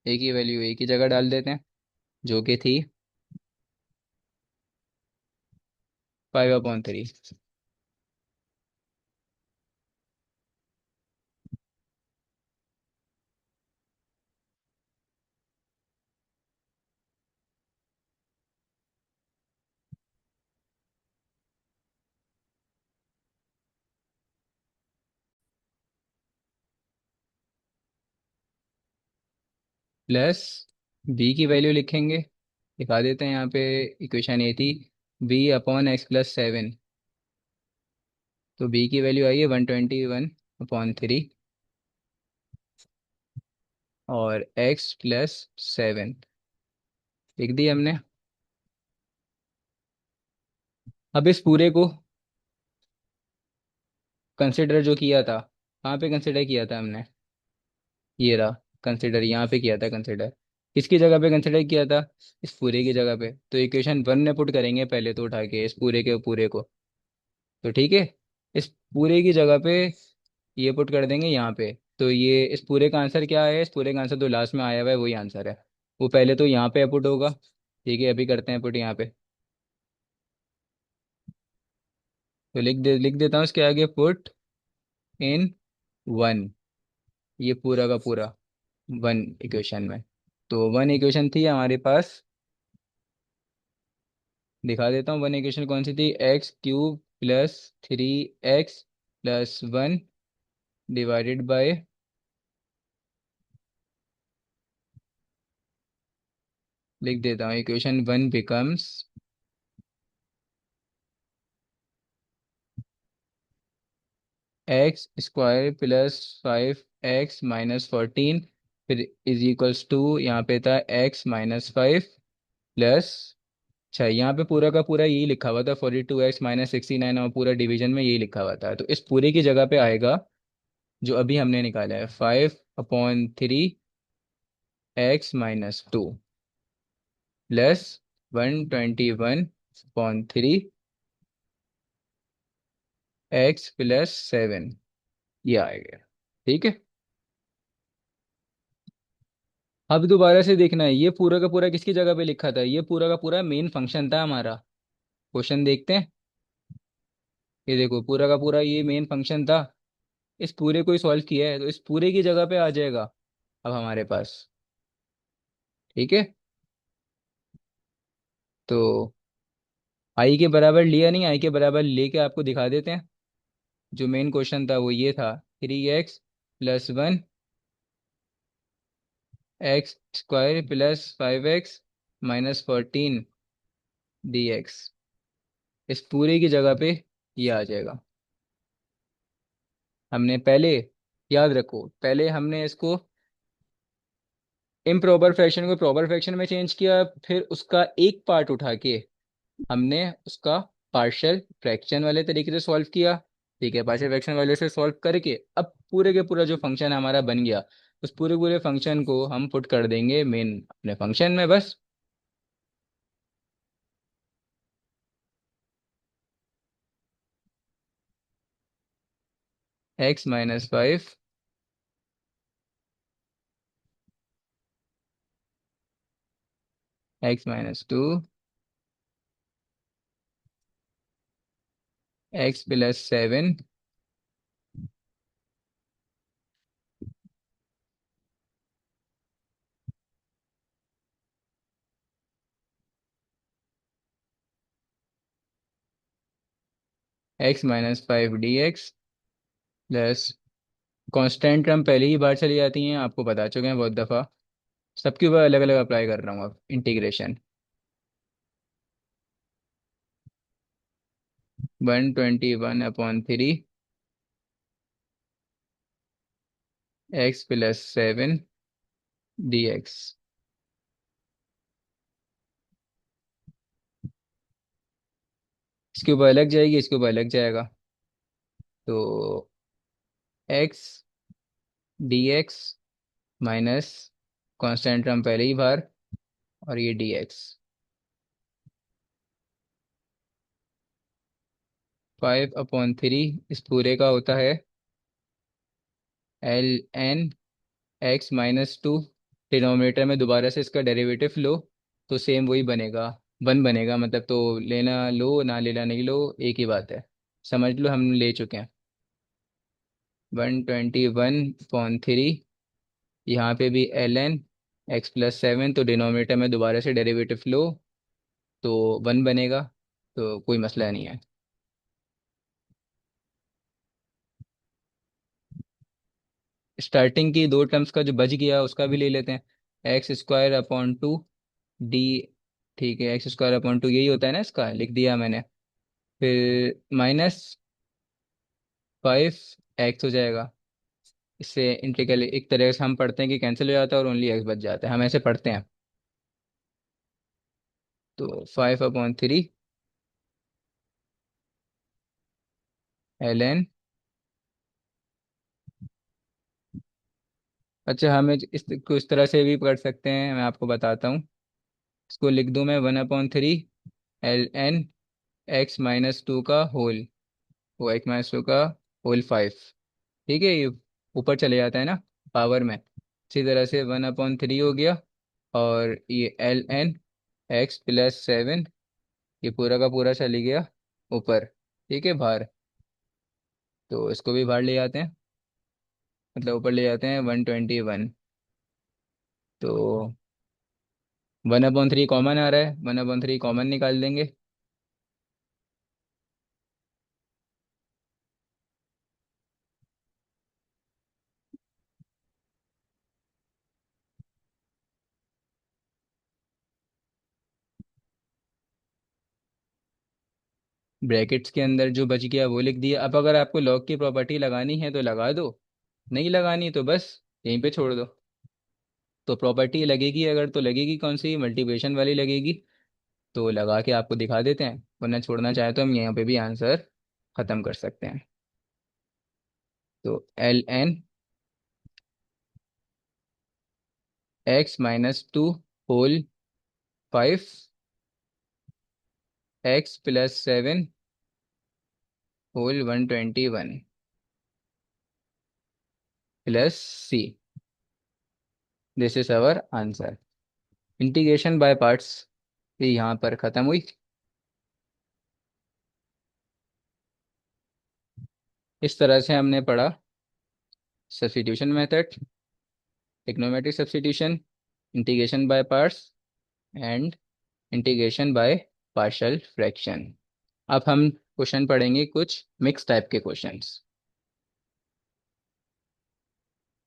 a की वैल्यू a की जगह डाल देते हैं, जो कि थी 5/3। प्लस बी की वैल्यू लिखेंगे, दिखा देते हैं यहाँ पे। इक्वेशन ये थी बी अपॉन एक्स प्लस 7, तो बी की वैल्यू आई है 121/3 और एक्स प्लस 7 लिख दी हमने। अब इस पूरे को कंसिडर जो किया था, कहाँ पे कंसिडर किया था हमने, ये रहा कंसिडर, यहाँ पे किया था कंसिडर। किसकी जगह पे कंसिडर किया था, इस पूरे की जगह पे। तो इक्वेशन 1 में पुट करेंगे पहले तो उठा के इस पूरे को। तो ठीक है, इस पूरे की जगह पे ये पुट कर देंगे यहाँ पे। तो ये इस पूरे का आंसर क्या है, इस पूरे का आंसर तो लास्ट में आया हुआ है वही आंसर है। वो पहले तो यहाँ पे पुट होगा। ठीक है, अभी करते हैं पुट यहाँ पे। तो लिख देता हूँ इसके आगे पुट इन 1, ये पूरा का पूरा 1 इक्वेशन में। तो 1 इक्वेशन थी हमारे पास, दिखा देता हूँ 1 इक्वेशन कौन सी थी, x³ + 3x + 1 डिवाइडेड बाय, लिख देता हूँ इक्वेशन 1 बिकम्स x² + 5x - 14, फिर इज इक्वल्स टू, यहाँ पे था x - 5 प्लस, अच्छा यहाँ पे पूरा का पूरा यही लिखा हुआ था 42x - 69, और पूरा डिवीजन में यही लिखा हुआ था। तो इस पूरे की जगह पे आएगा जो अभी हमने निकाला है 5/3 x - 2 प्लस 121/3 x + 7, ये आएगा। ठीक है, अब दोबारा से देखना है, ये पूरा का पूरा किसकी जगह पे लिखा था, ये पूरा का पूरा मेन फंक्शन था हमारा। क्वेश्चन देखते हैं, ये देखो पूरा का पूरा ये मेन फंक्शन था। इस पूरे को ही सॉल्व किया है तो इस पूरे की जगह पे आ जाएगा अब हमारे पास। ठीक है, तो आई के बराबर लिया नहीं, आई के बराबर लेके आपको दिखा देते हैं। जो मेन क्वेश्चन था वो ये था 3x + 1 x² + 5x - 14 dx, इस पूरे की जगह पे ये आ जाएगा। हमने पहले, याद रखो पहले हमने इसको इम्प्रॉपर फ्रैक्शन को प्रॉपर फ्रैक्शन में चेंज किया, फिर उसका एक पार्ट उठा के हमने उसका पार्शियल फ्रैक्शन वाले तरीके से सॉल्व किया। ठीक है, पार्शियल फ्रैक्शन वाले से सॉल्व करके अब पूरे के पूरा जो फंक्शन हमारा बन गया, उस पूरे पूरे फंक्शन को हम पुट कर देंगे मेन अपने फंक्शन में बस। x - 5 x - 2 x + 7 x - 5 dx plus, constant term पहले ही बार चली जाती हैं, आपको बता चुके हैं बहुत दफ़ा। सबके ऊपर अलग अलग अप्लाई कर रहा हूँ अब इंटीग्रेशन। 121/3 x + 7 dx, इसके ऊपर अलग जाएगी, इसके ऊपर अलग जाएगा। तो x dx minus constant term पहले ही बार, और ये dx 5/3, इस पूरे का होता है ln x - 2। डिनोमिनेटर में दोबारा से इसका डेरिवेटिव लो तो सेम वही बनेगा, 1 बनेगा मतलब। तो लेना लो ना लेना नहीं लो, एक ही बात है, समझ लो हम ले चुके हैं। 121/3, यहाँ पे भी ln x + 7, तो डिनोमिनेटर में दोबारा से डेरिवेटिव लो तो 1 बनेगा, तो कोई मसला नहीं है। स्टार्टिंग की दो टर्म्स का जो बच गया उसका भी ले लेते हैं। X square upon two D. ठीक है, एक्स स्क्वायर अपॉन टू यही होता है ना, इसका लिख दिया मैंने। फिर माइनस 5 एक्स हो जाएगा। इससे इंटीग्रल एक तरह से हम पढ़ते हैं कि कैंसिल हो जाता है और ओनली एक्स बच जाता है, हम ऐसे पढ़ते हैं। तो 5/3 ln। अच्छा, हमें इसको इस तरह से भी पढ़ सकते हैं, मैं आपको बताता हूँ। इसको लिख दूँ मैं 1/3 ln x-2 का होल, वो x-2 का होल 5। ठीक है, ये ऊपर चले जाता है ना पावर में, इसी तरह से 1/3 हो गया। और ये ln x+7, ये पूरा का पूरा चले गया ऊपर। ठीक है, बाहर। तो इसको भी बाहर ले जाते हैं, मतलब ऊपर ले जाते हैं 121। तो 1/3 कॉमन आ रहा है, 1/3 कॉमन निकाल देंगे। ब्रैकेट्स के अंदर जो बच गया वो लिख दिया। अब अगर आपको लॉग की प्रॉपर्टी लगानी है तो लगा दो, नहीं लगानी तो बस यहीं पे छोड़ दो। तो प्रॉपर्टी लगेगी अगर, तो लगेगी कौन सी, मल्टीप्लिकेशन वाली लगेगी। तो लगा के आपको दिखा देते हैं, वरना छोड़ना चाहे तो हम यहाँ पे भी आंसर ख़त्म कर सकते हैं। तो ln x-2 whole 5 x+7 whole 121 plus सी। This is our answer. Integration by parts ये यहाँ पर ख़त्म हुई। इस तरह से हमने पढ़ा substitution method, trigonometric substitution, integration by parts and integration by partial fraction. अब हम क्वेश्चन पढ़ेंगे, कुछ मिक्स टाइप के क्वेश्चंस।